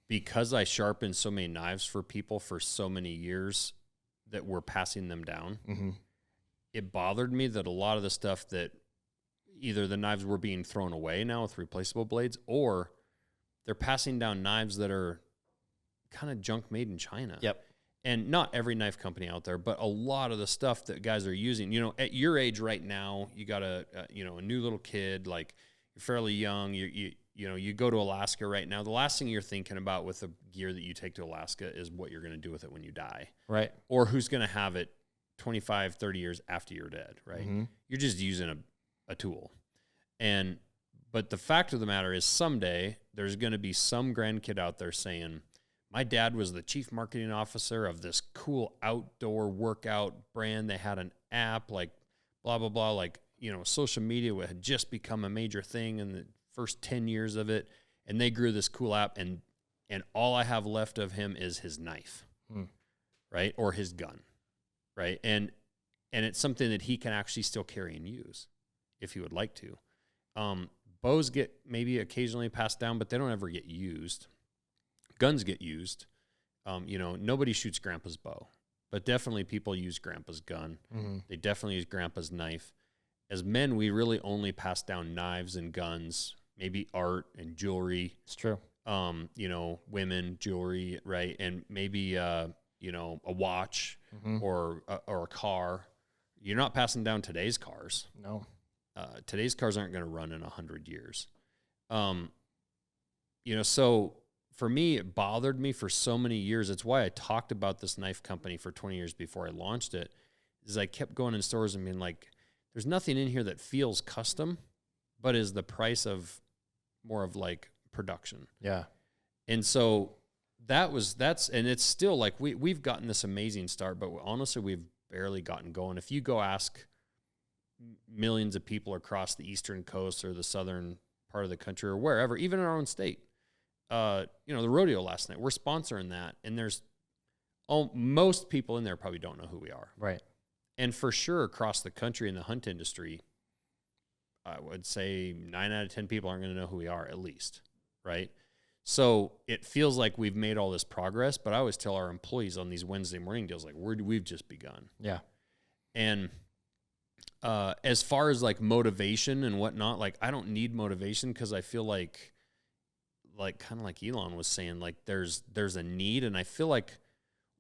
because I sharpened so many knives for people for so many years that we're passing them down, it bothered me that a lot of the stuff that either the knives were being thrown away now with replaceable blades, or they're passing down knives that are kind of junk made in China. Yep. And not every knife company out there, but a lot of the stuff that guys are using, at your age right now, you got a new little kid, like you're fairly young, you go to Alaska right now. The last thing you're thinking about with the gear that you take to Alaska is what you're going to do with it when you die. Right. Or who's going to have it 25, 30 years after you're dead, right? You're just using a tool. But the fact of the matter is, someday there's going to be some grandkid out there saying, my dad was the chief marketing officer of this cool outdoor workout brand. They had an app, like blah, blah, blah. Like, social media had just become a major thing in the first 10 years of it. And they grew this cool app. And all I have left of him is his knife, right? Or his gun, right? And it's something that he can actually still carry and use if he would like to. Bows get maybe occasionally passed down, but they don't ever get used. Guns get used. Nobody shoots grandpa's bow, but definitely people use grandpa's gun. They definitely use grandpa's knife. As men, we really only pass down knives and guns, maybe art and jewelry. It's true. Women, jewelry, right? And maybe, a watch or a car. You're not passing down today's cars. No. Today's cars aren't going to run in 100 years. So for me, it bothered me for so many years. It's why I talked about this knife company for 20 years before I launched it, is I kept going in stores and being like, there's nothing in here that feels custom, but is the price of more of like production. Yeah. And so and it's still like we've gotten this amazing start, but honestly, we've barely gotten going. If you go ask millions of people across the eastern coast or the southern part of the country or wherever, even in our own state, the rodeo last night, we're sponsoring that. And most people in there probably don't know who we are. Right. And for sure, across the country in the hunt industry, I would say 9 out of 10 people aren't going to know who we are, at least. Right. So it feels like we've made all this progress, but I always tell our employees on these Wednesday morning deals, like we've just begun. Yeah. And as far as like motivation and whatnot, like I don't need motivation because I feel like kind of like Elon was saying, like there's a need, and I feel like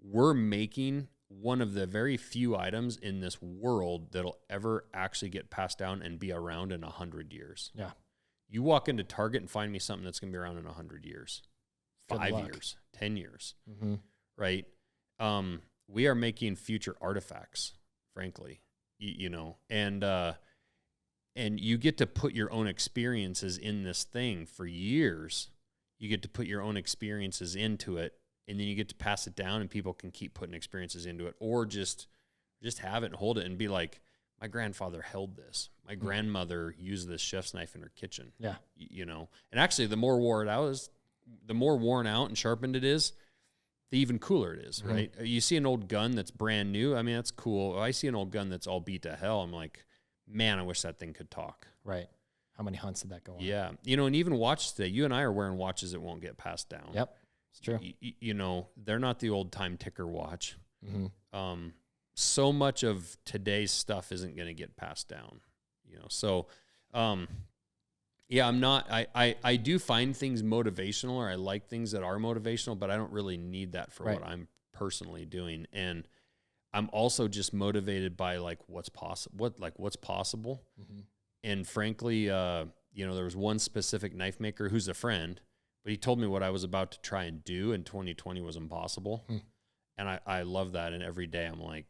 we're making one of the very few items in this world that'll ever actually get passed down and be around in 100 years. Yeah. You walk into Target and find me something that's going to be around in 100 years, Good 5 luck. years, 10 years, Mm-hmm. right? We are making future artifacts, frankly, and you get to put your own experiences in this thing for years. You get to put your own experiences into it, and then you get to pass it down, and people can keep putting experiences into it, or just have it and hold it and be like, my grandfather held this. My grandmother used this chef's knife in her kitchen. Yeah. And actually the more worn out and sharpened it is, the even cooler it is, right? You see an old gun that's brand new. I mean, that's cool. I see an old gun that's all beat to hell. I'm like, man, I wish that thing could talk. Right. How many hunts did that go on? Yeah. And even watches today, you and I are wearing watches that won't get passed down. Yep. It's true. They're not the old time ticker watch. Mm-hmm. So much of today's stuff isn't going to get passed down, So, I do find things motivational, or I like things that are motivational, but I don't really need that for what I'm personally doing. And I'm also just motivated by like what's possible, Mm-hmm. And frankly, there was one specific knife maker who's a friend, but he told me what I was about to try and do in 2020 was impossible. And I love that. And every day I'm like,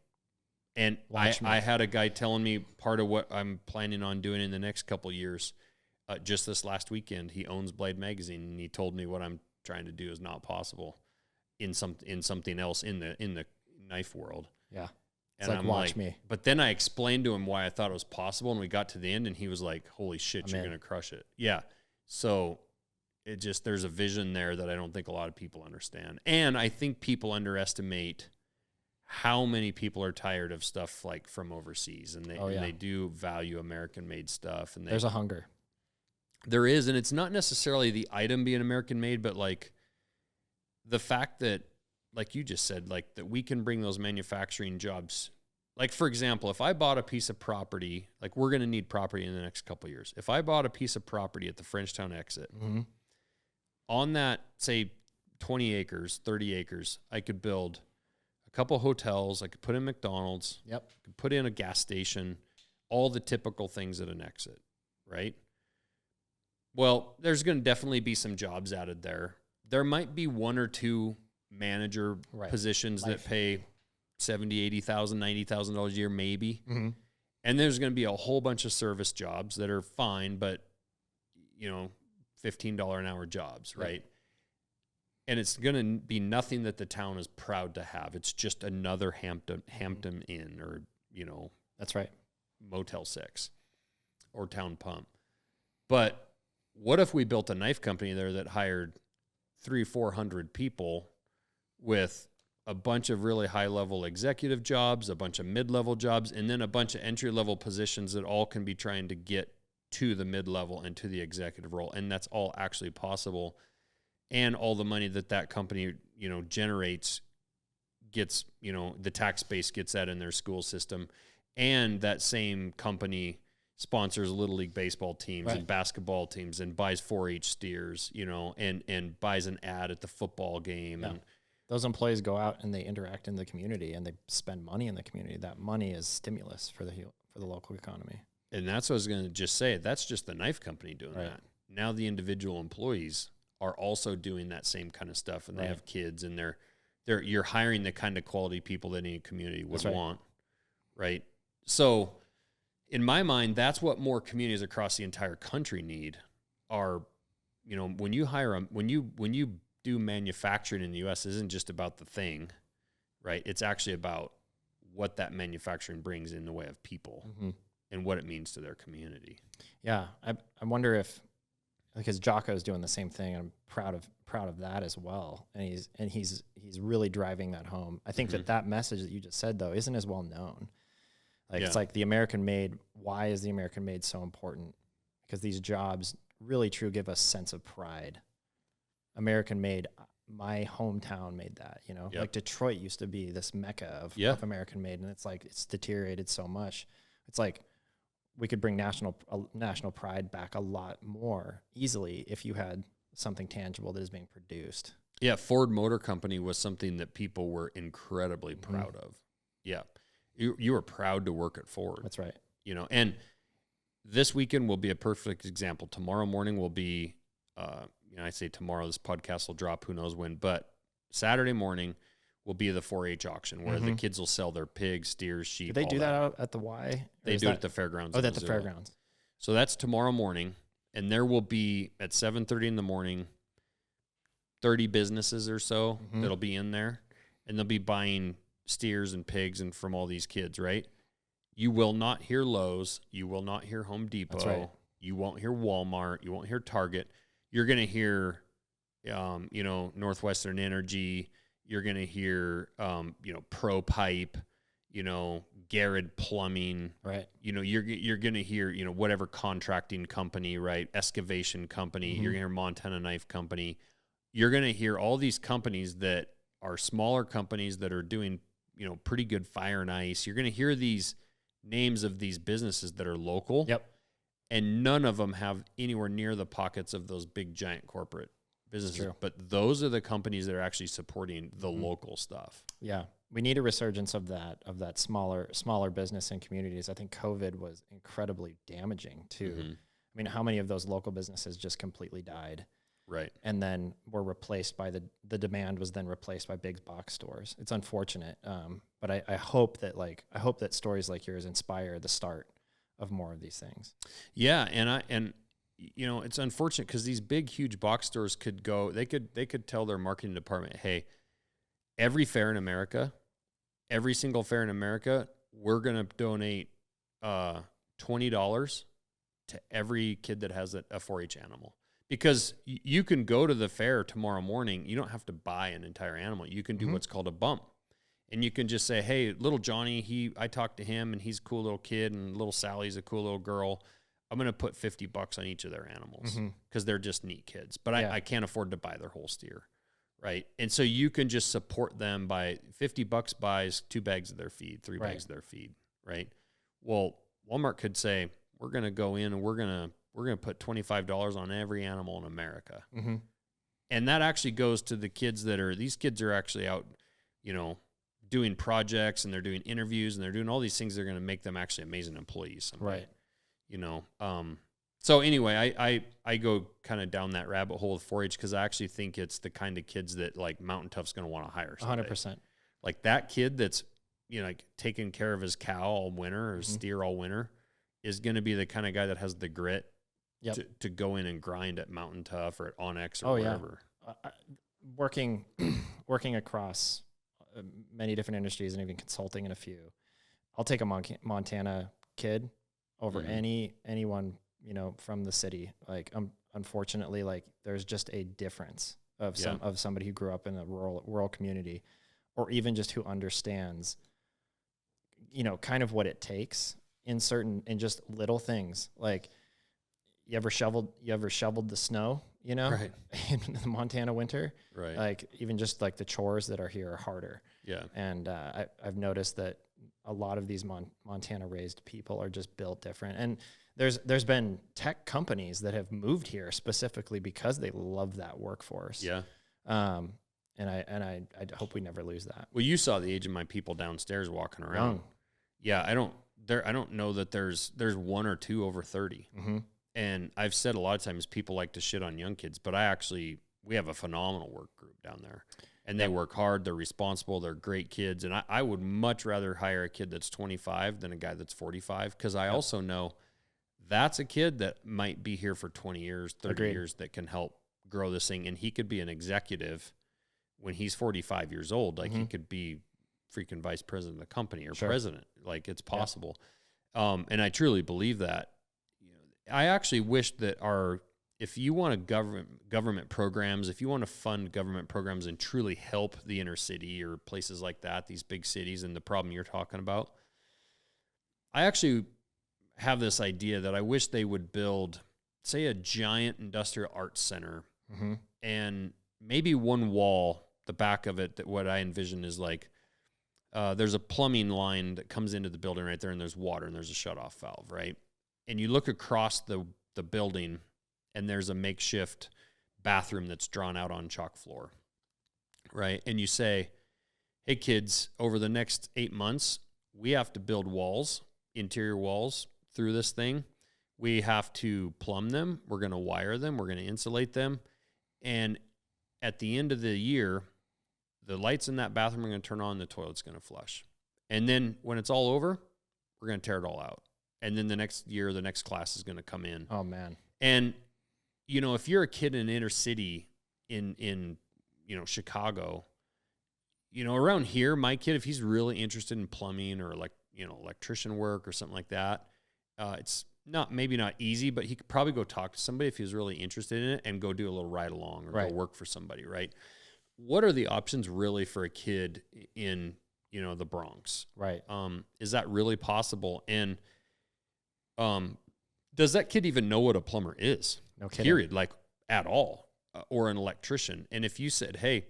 and I had a guy telling me part of what I'm planning on doing in the next couple of years. Just this last weekend, he owns Blade Magazine, and he told me what I'm trying to do is not possible in something else in the knife world. Yeah. And like, I'm watch like, me. But then I explained to him why I thought it was possible, and we got to the end, and he was like, holy shit, you're going to crush it. Yeah. So there's a vision there that I don't think a lot of people understand. And I think people underestimate how many people are tired of stuff like from overseas, and they do value American-made stuff. And there's a hunger. There is, and it's not necessarily the item being American-made, but like the fact that, like you just said, like that we can bring those manufacturing jobs. Like, for example, if I bought a piece of property, like we're going to need property in the next couple of years. If I bought a piece of property at the Frenchtown exit, on that, say, 20 acres, 30 acres, I could build a couple hotels. I could put in McDonald's. Yep. I could put in a gas station, all the typical things at an exit, right? Well, there's going to definitely be some jobs added there. There might be one or two manager positions that pay $70,000, $80,000, $90,000 a year, maybe. Mm-hmm. And there's going to be a whole bunch of service jobs that are fine, but, $15 an hour jobs, right? And it's going to be nothing that the town is proud to have. It's just another Hampton Inn or, That's right. Motel 6 or Town Pump. But what if we built a knife company there that hired 300-400 people with a bunch of really high-level executive jobs, a bunch of mid-level jobs, and then a bunch of entry-level positions that all can be trying to get to the mid-level and to the executive role, and that's all actually possible. And all the money that company, generates gets, the tax base gets that in their school system, and that same company sponsors Little League baseball teams and basketball teams and buys 4-H steers, and buys an ad at the football game. Yeah. And those employees go out and they interact in the community and they spend money in the community. That money is stimulus for the local economy. And that's what I was going to just say. That's just the knife company doing that. Now the individual employees are also doing that same kind of stuff, and they have kids, and you're hiring the kind of quality people that any community would want, right? So in my mind, that's what more communities across the entire country need are, you know, when you hire them, when you do manufacturing in the U.S., it isn't just about the thing, right? It's actually about what that manufacturing brings in the way of people and what it means to their community. Yeah. I wonder if, because Jocko's doing the same thing, and I'm proud of that as well. And he's really driving that home. I think that message that you just said, though, isn't as well known. Like, it's like the American made. Why is the American made so important? Because these jobs really true give us sense of pride. American made, my hometown made that, you know, like Detroit used to be this mecca of American made. And it's like, it's deteriorated so much. It's like, we could bring national pride back a lot more easily if you had something tangible that is being produced. Yeah, Ford Motor Company was something that people were incredibly proud of. Yeah, you were proud to work at Ford. That's right. You know, and this weekend will be a perfect example. Tomorrow morning will be, you know, I say tomorrow, this podcast will drop, who knows when, but Saturday morning will be the 4-H auction where the kids will sell their pigs, steers, sheep. Do they do that out at the Y? They do it at the fairgrounds. Oh, at the fairgrounds. So that's tomorrow morning, and there will be at 7:30 in the morning, 30 businesses or so that'll be in there, and they'll be buying steers and pigs and from all these kids, right? You will not hear Lowe's. You will not hear Home Depot. That's right. You won't hear Walmart. You won't hear Target. You're going to hear, you know, Northwestern Energy. You're going to hear, you know, Pro Pipe, you know, Garrett Plumbing. Right. You know, you're going to hear, you know, whatever contracting company, right? Excavation company. You're going to hear Montana Knife Company. You're going to hear all these companies that are smaller companies that are doing, you know, pretty good fire and ice. You're going to hear these names of these businesses that are local. Yep. And none of them have anywhere near the pockets of those big giant corporate businesses. True. But those are the companies that are actually supporting the local stuff. Yeah. We need a resurgence of that smaller business and communities. I think COVID was incredibly damaging too. I mean, how many of those local businesses just completely died? Right. And then were replaced by the demand was then replaced by big box stores. It's unfortunate. But I hope that stories like yours inspire the start of more of these things. Yeah. And you know, it's unfortunate because these big, huge box stores could tell their marketing department, hey, every single fair in America, we're going to donate $20 to every kid that has a 4-H animal. Because you can go to the fair tomorrow morning. You don't have to buy an entire animal. You can do what's called a bump. And you can just say, hey, little Johnny, I talked to him, and he's a cool little kid, and little Sally's a cool little girl. I'm going to put $50 on each of their animals because they're just neat kids. But I can't afford to buy their whole steer, right? And so you can just support them by $50 buys 2 bags of their feed, 3 bags of their feed, right? Well, Walmart could say, we're going to go in and we're going to put $25 on every animal in America. And that actually goes to the kids these kids are actually out, you know, doing projects, and they're doing interviews, and they're doing all these things that are going to make them actually amazing employees someday. Right. You know, so anyway, I go kind of down that rabbit hole with 4-H because I actually think it's the kind of kids that like Mountain Tough's going to want to hire someday. 100%. Like that kid that's, you know, like taking care of his cow all winter or steer all winter is going to be the kind of guy that has the grit to go in and grind at Mountain Tough or at Onyx or wherever. Working across many different industries and even consulting in a few, I'll take a Montana kid over anyone, you know, from the city. Like, unfortunately, like there's just a difference of somebody who grew up in a rural community, or even just who understands, you know, kind of what it takes in just little things. Like, you ever shoveled the snow, you know, in the Montana winter, right? Like, even just like the chores that are here are harder. Yeah. And I've noticed that a lot of these Montana raised people are just built different. And there's been tech companies that have moved here specifically because they love that workforce. Yeah. And I hope we never lose that. Well, you saw the age of my people downstairs walking around. Young. Yeah. I don't know that there's one or two over 30. Mm-hmm. And I've said a lot of times people like to shit on young kids, but we have a phenomenal work group down there. And they work hard, they're responsible, they're great kids. And I would much rather hire a kid that's 25 than a guy that's 45, because I also know that's a kid that might be here for 20 years, 30 years that can help grow this thing. And he could be an executive when he's 45 years old. Like he could be freaking vice president of the company or president. Like it's possible. And I truly believe that. I actually wish that if you want to government programs, if you want to fund government programs and truly help the inner city or places like that, these big cities and the problem you're talking about, I actually have this idea that I wish they would build, say, a giant industrial arts center, and maybe one wall, the back of it, that what I envision is like, there's a plumbing line that comes into the building right there, and there's water, and there's a shutoff valve, right? And you look across the building, and there's a makeshift bathroom that's drawn out on chalk floor, right? And you say, hey, kids, over the next 8 months, we have to build walls, interior walls through this thing. We have to plumb them. We're going to wire them. We're going to insulate them. And at the end of the year, the lights in that bathroom are going to turn on, the toilet's going to flush. And then when it's all over, we're going to tear it all out. And then the next year, the next class is going to come in. Oh, man. And, if you're a kid in an inner city in Chicago, around here, my kid, if he's really interested in plumbing or electrician work or something like that, it's maybe not easy, but he could probably go talk to somebody if he was really interested in it and go do a little ride along or go work for somebody, right? What are the options really for a kid in, the Bronx? Right. Is that really possible? And does that kid even know what a plumber is? No kidding. Period, like at all, or an electrician. And if you said, hey,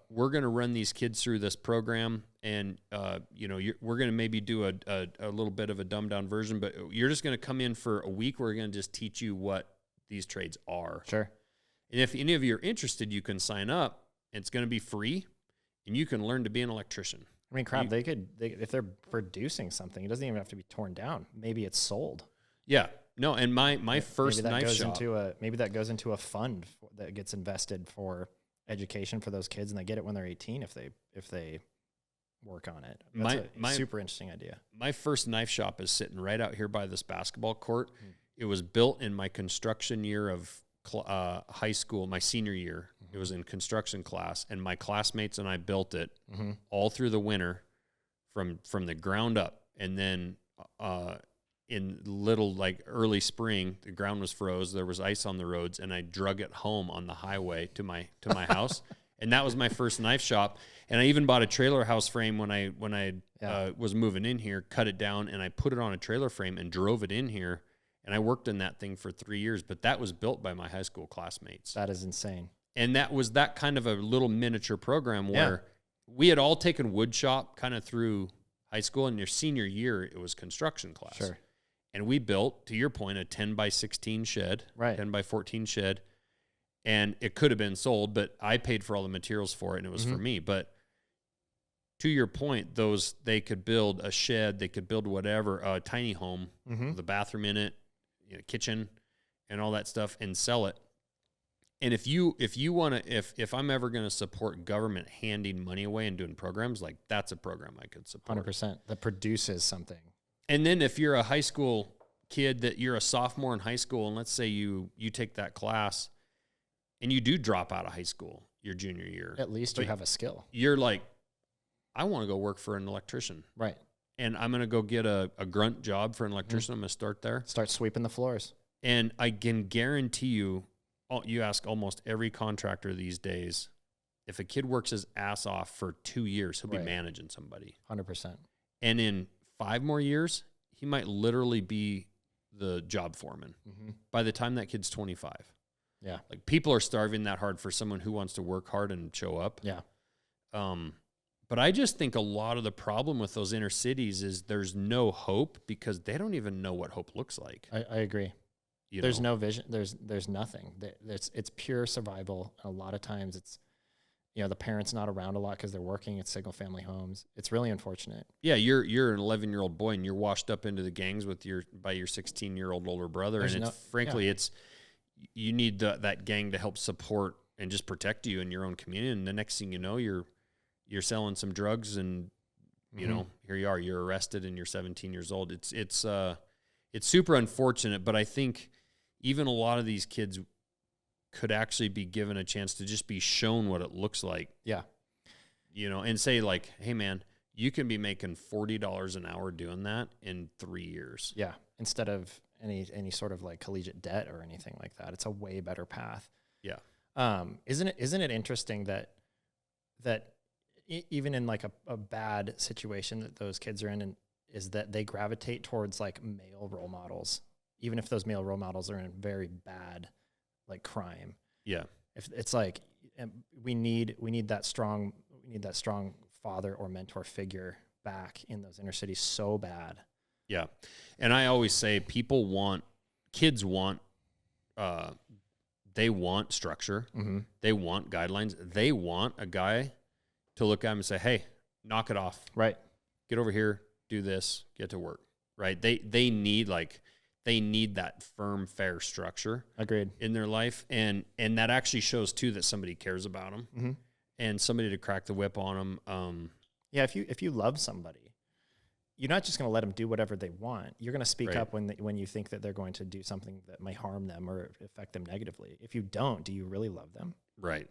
we're going to run these kids through this program, and we're going to maybe do a little bit of a dumbed down version, but you're just going to come in for a week. We're going to just teach you what these trades are. Sure. And if any of you are interested, you can sign up. It's going to be free, and you can learn to be an electrician. I mean, crap, if they're producing something, it doesn't even have to be torn down. Maybe it's sold. Yeah. No, and my first knife shop. Maybe that goes into a fund that gets invested for education for those kids, and they get it when they're 18 if they work on it. That's a super interesting idea. My first knife shop is sitting right out here by this basketball court. It was built in my construction year of high school, my senior year. It was in construction class, and my classmates and I built it all through the winter from the ground up. And then in early spring, the ground was froze. There was ice on the roads, and I drug it home on the highway to my house. And that was my first knife shop. And I even bought a trailer house frame when I was moving in here, cut it down, and I put it on a trailer frame and drove it in here. And I worked in that thing for 3 years, but that was built by my high school classmates. That is insane. And that was that kind of a little miniature program where we had all taken wood shop kind of through high school, and your senior year, it was construction class. Sure. And we built, to your point, a 10 by 16 shed, 10 by 14 shed. And it could have been sold, but I paid for all the materials for it, and it was for me. But to your point, they could build a shed, they could build whatever, a tiny home with a bathroom in it, kitchen, and all that stuff, and sell it. And if I'm ever going to support government handing money away and doing programs, like that's a program I could support. 100%. That produces something. And then if you're a high school kid, that you're a sophomore in high school, and let's say you take that class and you do drop out of high school your junior year. At least you have a skill. You're like, I want to go work for an electrician. Right. And I'm going to go get a grunt job for an electrician. I'm going to start there. Start sweeping the floors. And I can guarantee you, you ask almost every contractor these days, if a kid works his ass off for 2 years, he'll be managing somebody. 100%. And in 5 more years, he might literally be the job foreman by the time that kid's 25. Yeah. Like, people are starving that hard for someone who wants to work hard and show up. Yeah. But I just think a lot of the problem with those inner cities is there's no hope, because they don't even know what hope looks like. I agree. There's no vision. There's nothing. It's pure survival. A lot of times you know, the parents not around a lot because they're working at single family homes. It's really unfortunate. Yeah, you're an 11-year-old boy and you're washed up into the gangs by your 16-year-old older brother. There's and it's you need that gang to help support and just protect you in your own community. And the next thing you know, you're selling some drugs, and you know, here you are, you're arrested and you're 17 years old. It's super unfortunate, but I think even a lot of these kids could actually be given a chance to just be shown what it looks like. Yeah. You know, and say like, hey man, you can be making $40 an hour doing that in 3 years. Yeah. Instead of any sort of like collegiate debt or anything like that. It's a way better path. Yeah. Isn't it interesting that even in like a bad situation that those kids are in, and is that they gravitate towards like male role models, even if those male role models are in very bad, like crime. Yeah. If it's like, we need that strong father or mentor figure back in those inner cities so bad. Yeah. And I always say kids want, they want structure. Mm-hmm. They want guidelines. They want a guy to look at them and say, hey, knock it off. Right. Get over here, do this, get to work. Right. They need that firm, fair structure. Agreed. In their life. And that actually shows too that somebody cares about them, and somebody to crack the whip on them. Yeah. If you love somebody, you're not just going to let them do whatever they want. You're going to speak up when you think that they're going to do something that might harm them or affect them negatively. If you don't, do you really love them? Right.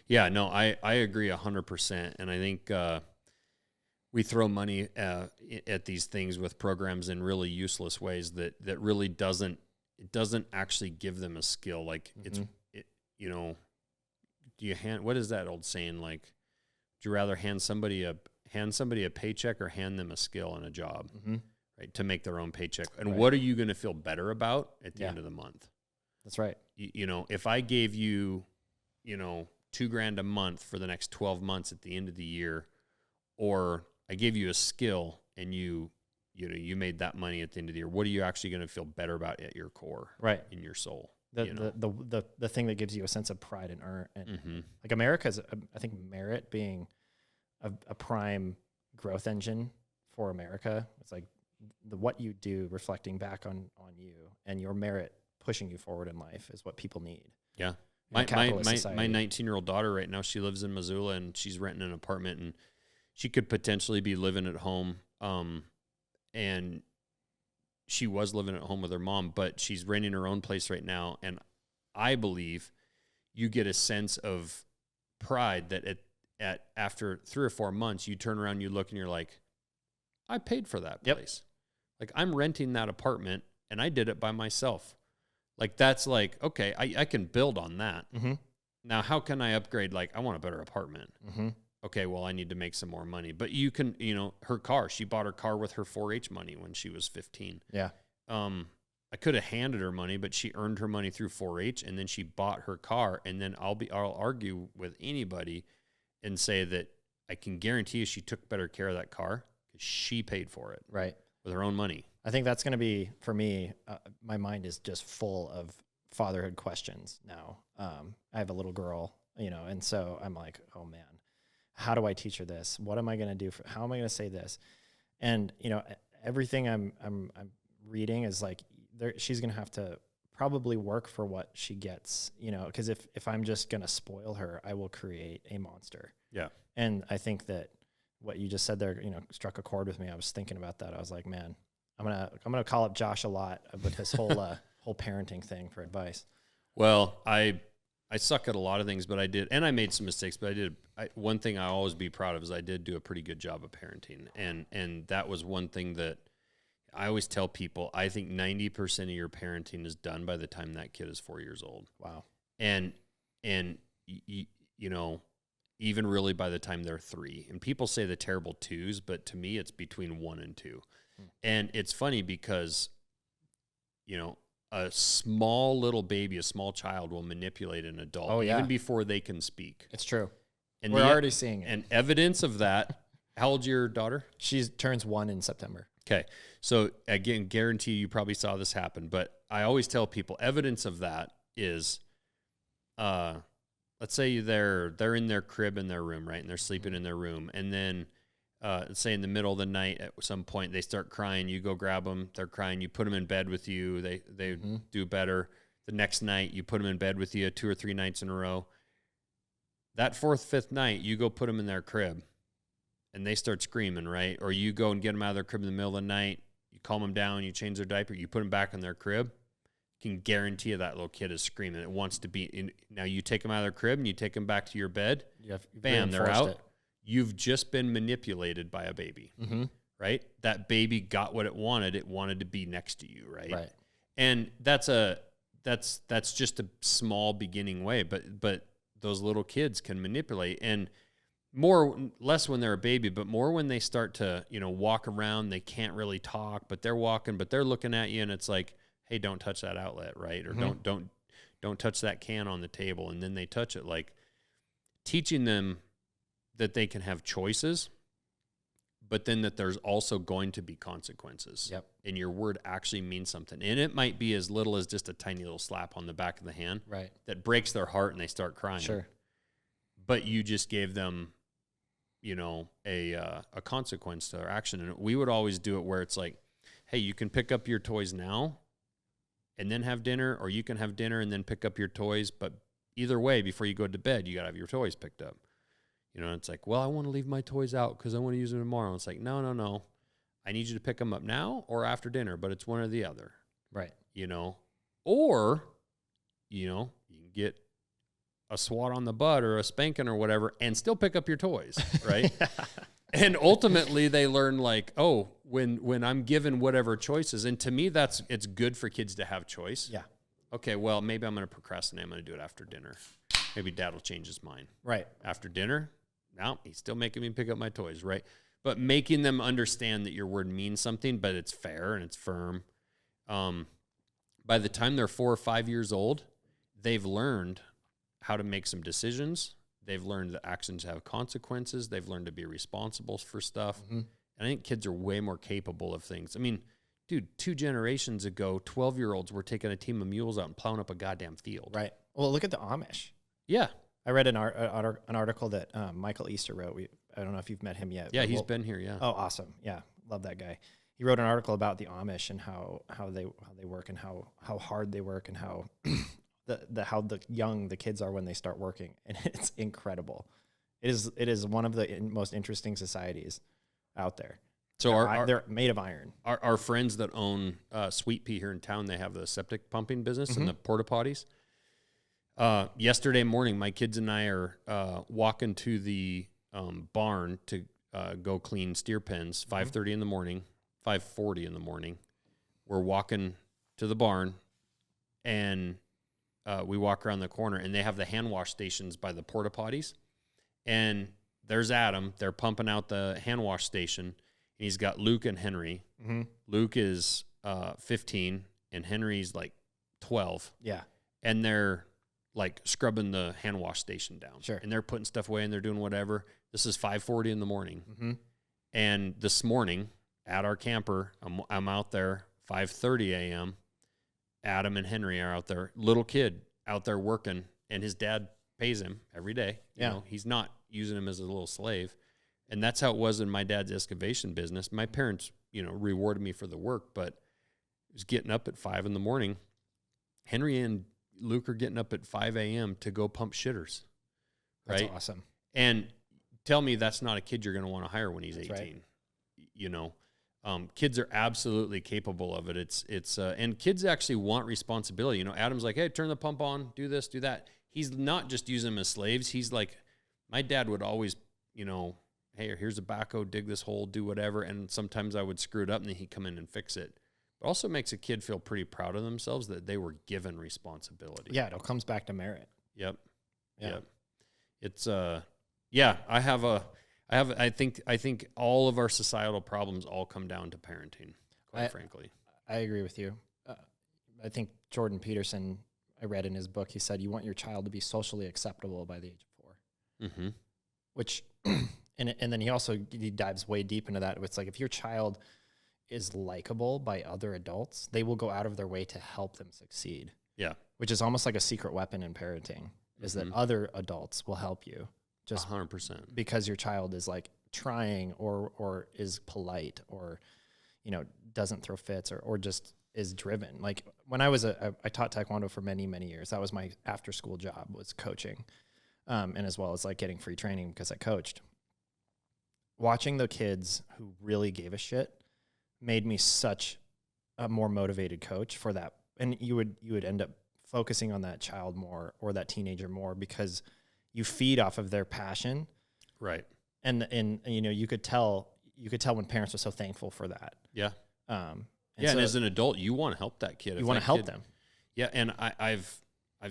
Yeah, no, I agree 100%. And I think we throw money at these things with programs in really useless ways that really doesn't actually give them a skill. Like you know, what is that old saying? Like, would you rather hand somebody a paycheck or hand them a skill and a job, right? To make their own paycheck. And what are you going to feel better about at the end of the month? That's right. You know, if I gave you, you know, $2,000 a month for the next 12 months at the end of the year, or I gave you a skill and you made that money at the end of the year, what are you actually going to feel better about at your core, right, in your soul? The thing that gives you a sense of pride and like America's, I think merit being a prime growth engine for America. It's like what you do reflecting back on you, and your merit pushing you forward in life is what people need. Yeah. My 19-year-old daughter right now, she lives in Missoula and she's renting an apartment, and she could potentially be living at home. And she was living at home with her mom, but she's renting her own place right now. And I believe you get a sense of pride that after 3 or 4 months, you turn around, you look, and you're like, I paid for that place. Like, I'm renting that apartment and I did it by myself. Like, that's like, okay, I can build on that. Now, how can I upgrade? Like, I want a better apartment. Okay, well, I need to make some more money. But you can, you know, her car, she bought her car with her 4-H money when she was 15. Yeah. I could have handed her money, but she earned her money through 4-H, and then she bought her car. And then I'll argue with anybody and say that I can guarantee you she took better care of that car because she paid for it. Right. With her own money. I think that's going to be, for me, my mind is just full of fatherhood questions now. I have a little girl, you know, and so I'm like, oh man, how do I teach her this? What am I going to do? How am I going to say this? And, you know, everything I'm reading is like, she's going to have to probably work for what she gets, you know, because if I'm just going to spoil her, I will create a monster. Yeah. And I think that what you just said there, you know, struck a chord with me. I was thinking about that. I was like, man, I'm gonna call up Josh a lot with this whole whole parenting thing for advice. Well, I suck at a lot of things, but I did, and I made some mistakes, but one thing I always be proud of is I did do a pretty good job of parenting, and that was one thing that I always tell people. I think 90% of your parenting is done by the time that kid is 4 years old. Wow. And you know, even really by the time they're 3. And people say the terrible 2s, but to me, it's between 1 and 2. And it's funny because, you know, a small little baby, a small child will manipulate an adult even before they can speak. It's true. And we're already seeing it. And evidence of that. How old's your daughter? She turns 1 in September. Okay. So again, guarantee you probably saw this happen, but I always tell people evidence of that is, let's say they're in their crib in their room, right? And they're sleeping in their room. And then let's say in the middle of the night at some point they start crying, you go grab them, they're crying, you put them in bed with you, they do better. The next night you put them in bed with you 2 or 3 nights in a row. That 4th, 5th night, you go put them in their crib and they start screaming, right? Or you go and get them out of their crib in the middle of the night, you calm them down, you change their diaper, you put them back in their crib. Can guarantee you that little kid is screaming. It wants to be in. Now you take them out of their crib and you take them back to your bed. Bam, they're out. You've just been manipulated by a baby, right? That baby got what it wanted. It wanted to be next to you, right? Right. And that's just a small beginning way, but those little kids can manipulate, and less when they're a baby, but more when they start to, walk around. They can't really talk, but they're walking, but they're looking at you, and it's like, hey, don't touch that outlet, right? Or don't touch that can on the table, and then they touch it. Like teaching them that they can have choices, but then that there's also going to be consequences. Yep. And your word actually means something. And it might be as little as just a tiny little slap on the back of the hand, right, that breaks their heart and they start crying. Sure. But you just gave them, a consequence to their action. And we would always do it where it's like, hey, you can pick up your toys now and then have dinner, or you can have dinner and then pick up your toys. But either way, before you go to bed, you got to have your toys picked up. It's like, well, I want to leave my toys out because I want to use them tomorrow. It's like, no. I need you to pick them up now or after dinner, but it's one or the other. Right. Or, you can get a swat on the butt or a spanking or whatever and still pick up your toys, right? And ultimately they learn like, oh, when I'm given whatever choices, and to me it's good for kids to have choice. Yeah. Okay, well, maybe I'm going to procrastinate. I'm going to do it after dinner. Maybe dad will change his mind. Right. After dinner, no, he's still making me pick up my toys, right? But making them understand that your word means something, but it's fair and it's firm. By the time they're 4 or 5 years old, they've learned how to make some decisions. They've learned that actions have consequences. They've learned to be responsible for stuff. And I think kids are way more capable of things. I mean, dude, 2 generations ago, 12-year-olds were taking a team of mules out and plowing up a goddamn field. Right. Well, look at the Amish. Yeah. I read an article that Michael Easter wrote. I don't know if you've met him yet. Yeah, he's been here, yeah. Oh, awesome. Yeah, love that guy. He wrote an article about the Amish and how they work and how hard they work and how how the kids are when they start working. And it's incredible. It is one of the most interesting societies out there. So they're made of iron. Our friends that own Sweet Pea here in town, they have the septic pumping business and the porta potties. Yesterday morning, my kids and I are walking to the barn to go clean steer pens. 5:30 in the morning, 5:40 in the morning. We're walking to the barn, and we walk around the corner, and they have the hand wash stations by the porta potties. And there's Adam. They're pumping out the hand wash station, and he's got Luke and Henry. Luke is 15, and Henry's like 12. Yeah, and they're like scrubbing the hand wash station down. Sure. And they're putting stuff away and they're doing whatever. This is 5:40 in the morning. And this morning at our camper, I'm out there 5:30 a.m. Adam and Henry are out there, little kid out there working, and his dad pays him every day. You know, he's not using him as a little slave. And that's how it was in my dad's excavation business. My parents, rewarded me for the work, but it was getting up at 5 in the morning. Henry and Luke are getting up at 5 a.m. to go pump shitters. Right? That's awesome. And tell me that's not a kid you're going to want to hire when he's 18. Right. Kids are absolutely capable of it. It's and kids actually want responsibility. Adam's like, hey, turn the pump on, do this, do that. He's not just using them as slaves. He's like, my dad would always, hey, here's a backhoe, dig this hole, do whatever. And sometimes I would screw it up and then he'd come in and fix it. It also makes a kid feel pretty proud of themselves that they were given responsibility. Yeah, it all comes back to merit. Yep. Yeah. Yep. It's I think all of our societal problems all come down to parenting, quite frankly. I agree with you. I think Jordan Peterson, I read in his book, he said you want your child to be socially acceptable by the age of 4. Mm-hmm. Which and then he dives way deep into that. It's like if your child is likable by other adults, they will go out of their way to help them succeed. Yeah. Which is almost like a secret weapon in parenting. is that other adults will help you just 100%, because your child is like trying or is polite or, doesn't throw fits or just is driven. Like when I taught Taekwondo for many, many years. That was my after school job, was coaching. And as well as like getting free training because I coached. Watching the kids who really gave a shit made me such a more motivated coach for that. And you would end up focusing on that child more or that teenager more because you feed off of their passion. Right. And you could tell when parents were so thankful for that. Yeah. And and as an adult, you want to help that kid. You want to help them. Yeah. And I've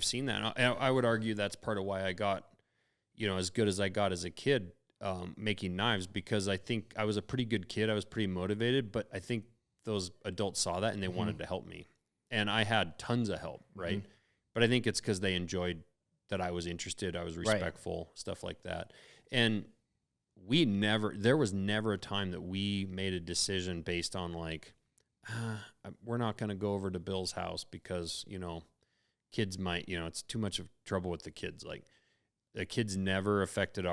seen that. I would argue that's part of why I got, as good as I got as a kid, making knives, because I think I was a pretty good kid. I was pretty motivated, but I think those adults saw that and they wanted to help me. And I had tons of help, right? Mm-hmm. But I think it's because they enjoyed that I was interested, I was respectful, stuff like that. And there was never a time that we made a decision based on like, we're not going to go over to Bill's house because, kids might, it's too much of trouble with the kids. Like the kids never affected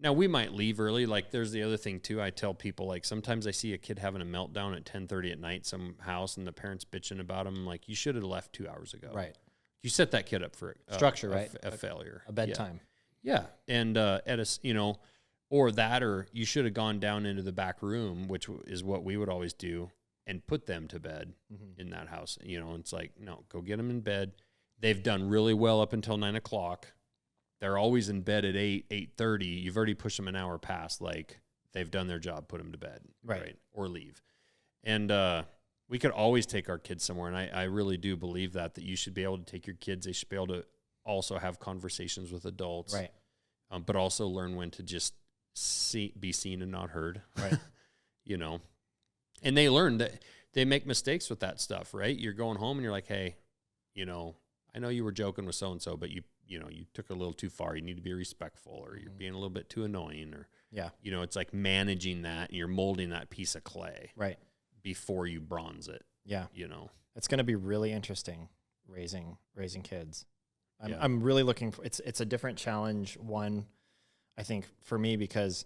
now we might leave early. Like there's the other thing too. I tell people, like, sometimes I see a kid having a meltdown at 10:30 at night, some house, and the parents bitching about him. Like, you should have left 2 hours ago. Right. You set that kid up for structure, right? A failure, a bedtime. Yeah. And, or you should have gone down into the back room, which is what we would always do, and put them to bed in that house. It's like, no, go get them in bed. They've done really well up until 9 o'clock. They're always in bed at 8:30. You've already pushed them an hour past. Like, they've done their job, put them to bed. Right. Or leave. And we could always take our kids somewhere. And I really do believe that you should be able to take your kids. They should be able to also have conversations with adults. Right. But also learn when to just be seen and not heard. Right. And they learn that they make mistakes with that stuff, right? You're going home and you're like, hey, I know you were joking with so-and-so, but you took it a little too far. You need to be respectful, or you're being a little bit too annoying, or, it's like managing that, and you're molding that piece of clay before you bronze it. Yeah. It's going to be really interesting raising kids. I'm really looking for, it's a different challenge. One, I think for me, because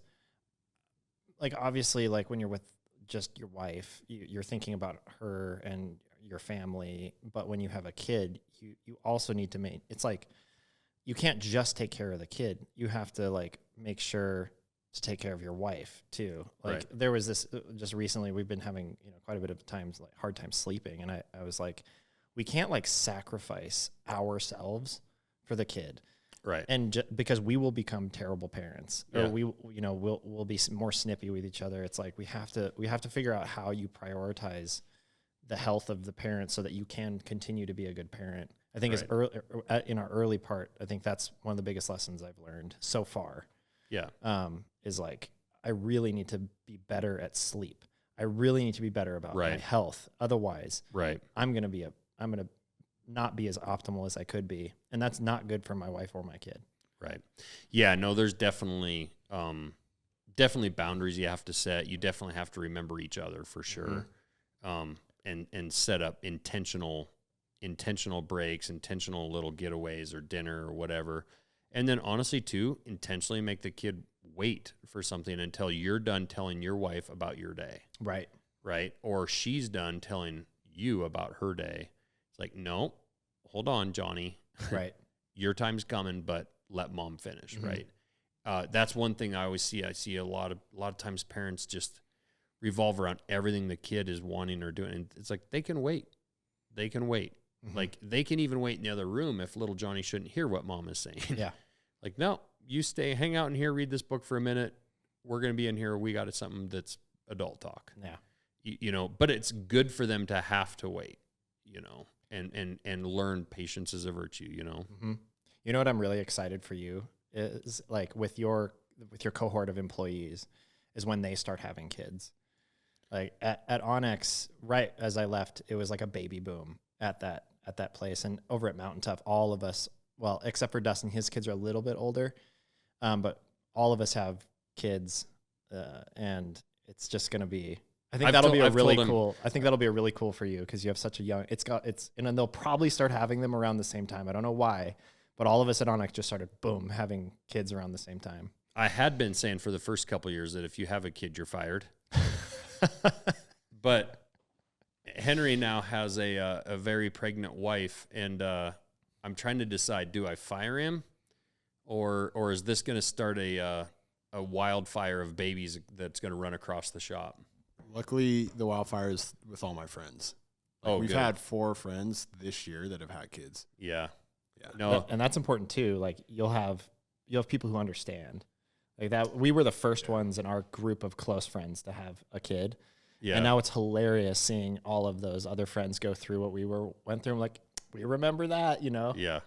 like, obviously, like when you're with just your wife, you're thinking about her and your family, but when you have a kid, you also need to it's like, you can't just take care of the kid. You have to like make sure to take care of your wife too. Like there was this just recently, we've been having, quite a bit of times, like hard time sleeping. And I was like, we can't like sacrifice ourselves for the kid. Right. And because we will become terrible parents, or we'll be more snippy with each other. It's like, we have to figure out how you prioritize the health of the parent so that you can continue to be a good parent. I think in our early part, I think that's one of the biggest lessons I've learned so far. Yeah. Is like, I really need to be better at sleep. I really need to be better about my health. Otherwise, I'm going to not be as optimal as I could be. And that's not good for my wife or my kid. Right. Yeah, no, there's definitely boundaries you have to set. You definitely have to remember each other for sure. And set up intentional breaks, intentional little getaways or dinner or whatever. And then honestly too, intentionally make the kid wait for something until you're done telling your wife about your day. Right. Right. Or she's done telling you about her day. It's like, no, hold on, Johnny. Right. Your time's coming, but let mom finish. Right. That's one thing I always see. I see a lot of times parents just revolve around everything the kid is wanting or doing. And it's like, they can wait. Like, they can even wait in the other room if little Johnny shouldn't hear what mom is saying. Yeah. Like, no, you stay, hang out in here, read this book for a minute. We're going to be in here. We got something that's adult talk. Yeah. But it's good for them to have to wait, and learn patience is a virtue, You know what I'm really excited for you is, like, with your cohort of employees, is when they start having kids. Like at Onyx, right as I left, it was like a baby boom at that place. And over at MTNTOUGH, all of us, well, except for Dustin, his kids are a little bit older, but all of us have kids, and it's just going to be, I think that'll be really cool. I think that'll be a really cool for you, because you have such a young, and then they'll probably start having them around the same time. I don't know why, But all of us at Onyx just started, boom, having kids around the same time. I had been saying for the first couple of years that if you have a kid, you're fired. But Henry now has a very pregnant wife, and I'm trying to decide, do I fire him, or is this going to start a wildfire of babies that's going to run across the shop? Luckily, the wildfire is with all my friends. We've had 4 friends this year that have had kids. Yeah. No, and that's important too. Like you'll have people who understand. Like that, we were the first ones in our group of close friends to have a kid. Yeah. And now it's hilarious seeing all of those other friends go through what we went through. I'm like, we remember that, Yeah. Yeah.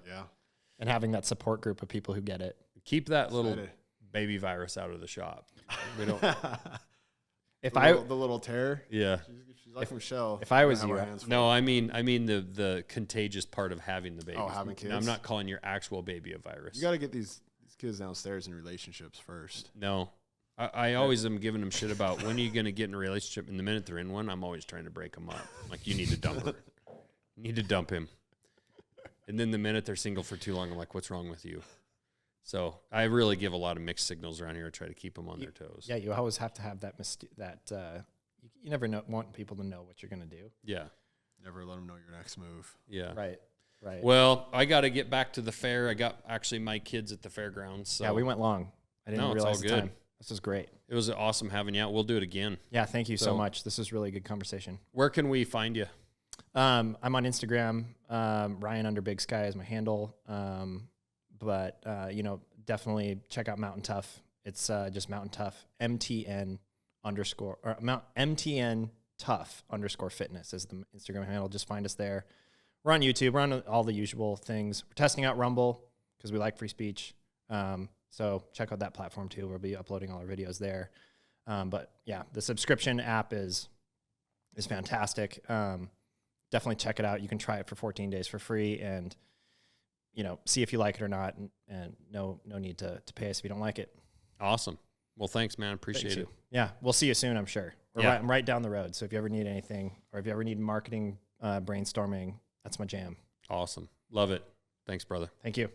And having that support group of people who get it. Keep that little baby virus out of the shop. We don't. The little terror. Yeah. She's like Michelle. If I was you, no, I mean the contagious part of having the baby. Oh, having kids. Now, I'm not calling your actual baby a virus. You got to get these kids downstairs in relationships first. No, I always am giving them shit about when are you going to get in a relationship. And the minute they're in one, I'm always trying to break them up. Like, you need to dump her. You need to dump him. And then the minute they're single for too long, I'm like, what's wrong with you? So I really give a lot of mixed signals around here to try to keep them on their toes. Yeah, you always have to have that you never want people to know what you're going to do. Yeah. Never let them know your next move. Yeah. Right. Well, I got to get back to the fair. I got actually my kids at the fairgrounds. So. Yeah, we went long. I didn't realize it's all the good. time. This is great. It was awesome having you out. We'll do it again. Yeah, thank you so much. This was really good conversation. Where can we find you? I'm on Instagram. Ryan under Big Sky is my handle. But definitely check out Mountain Tough. It's just Mountain Tough MTN Tough _ fitness is the Instagram handle. Just find us there. We're on YouTube. We're on all the usual things. We're testing out Rumble because we like free speech. So check out that platform too. We'll be uploading all our videos there. But yeah, the subscription app is fantastic. Definitely check it out. You can try it for 14 days for free and, see if you like it or not. And no need to pay us if you don't like it. Awesome. Well, thanks, man. Appreciate it. Yeah. We'll see you soon, I'm sure. I'm right down the road. So if you ever need anything or if you ever need marketing, brainstorming, that's my jam. Awesome. Love it. Thanks, brother. Thank you.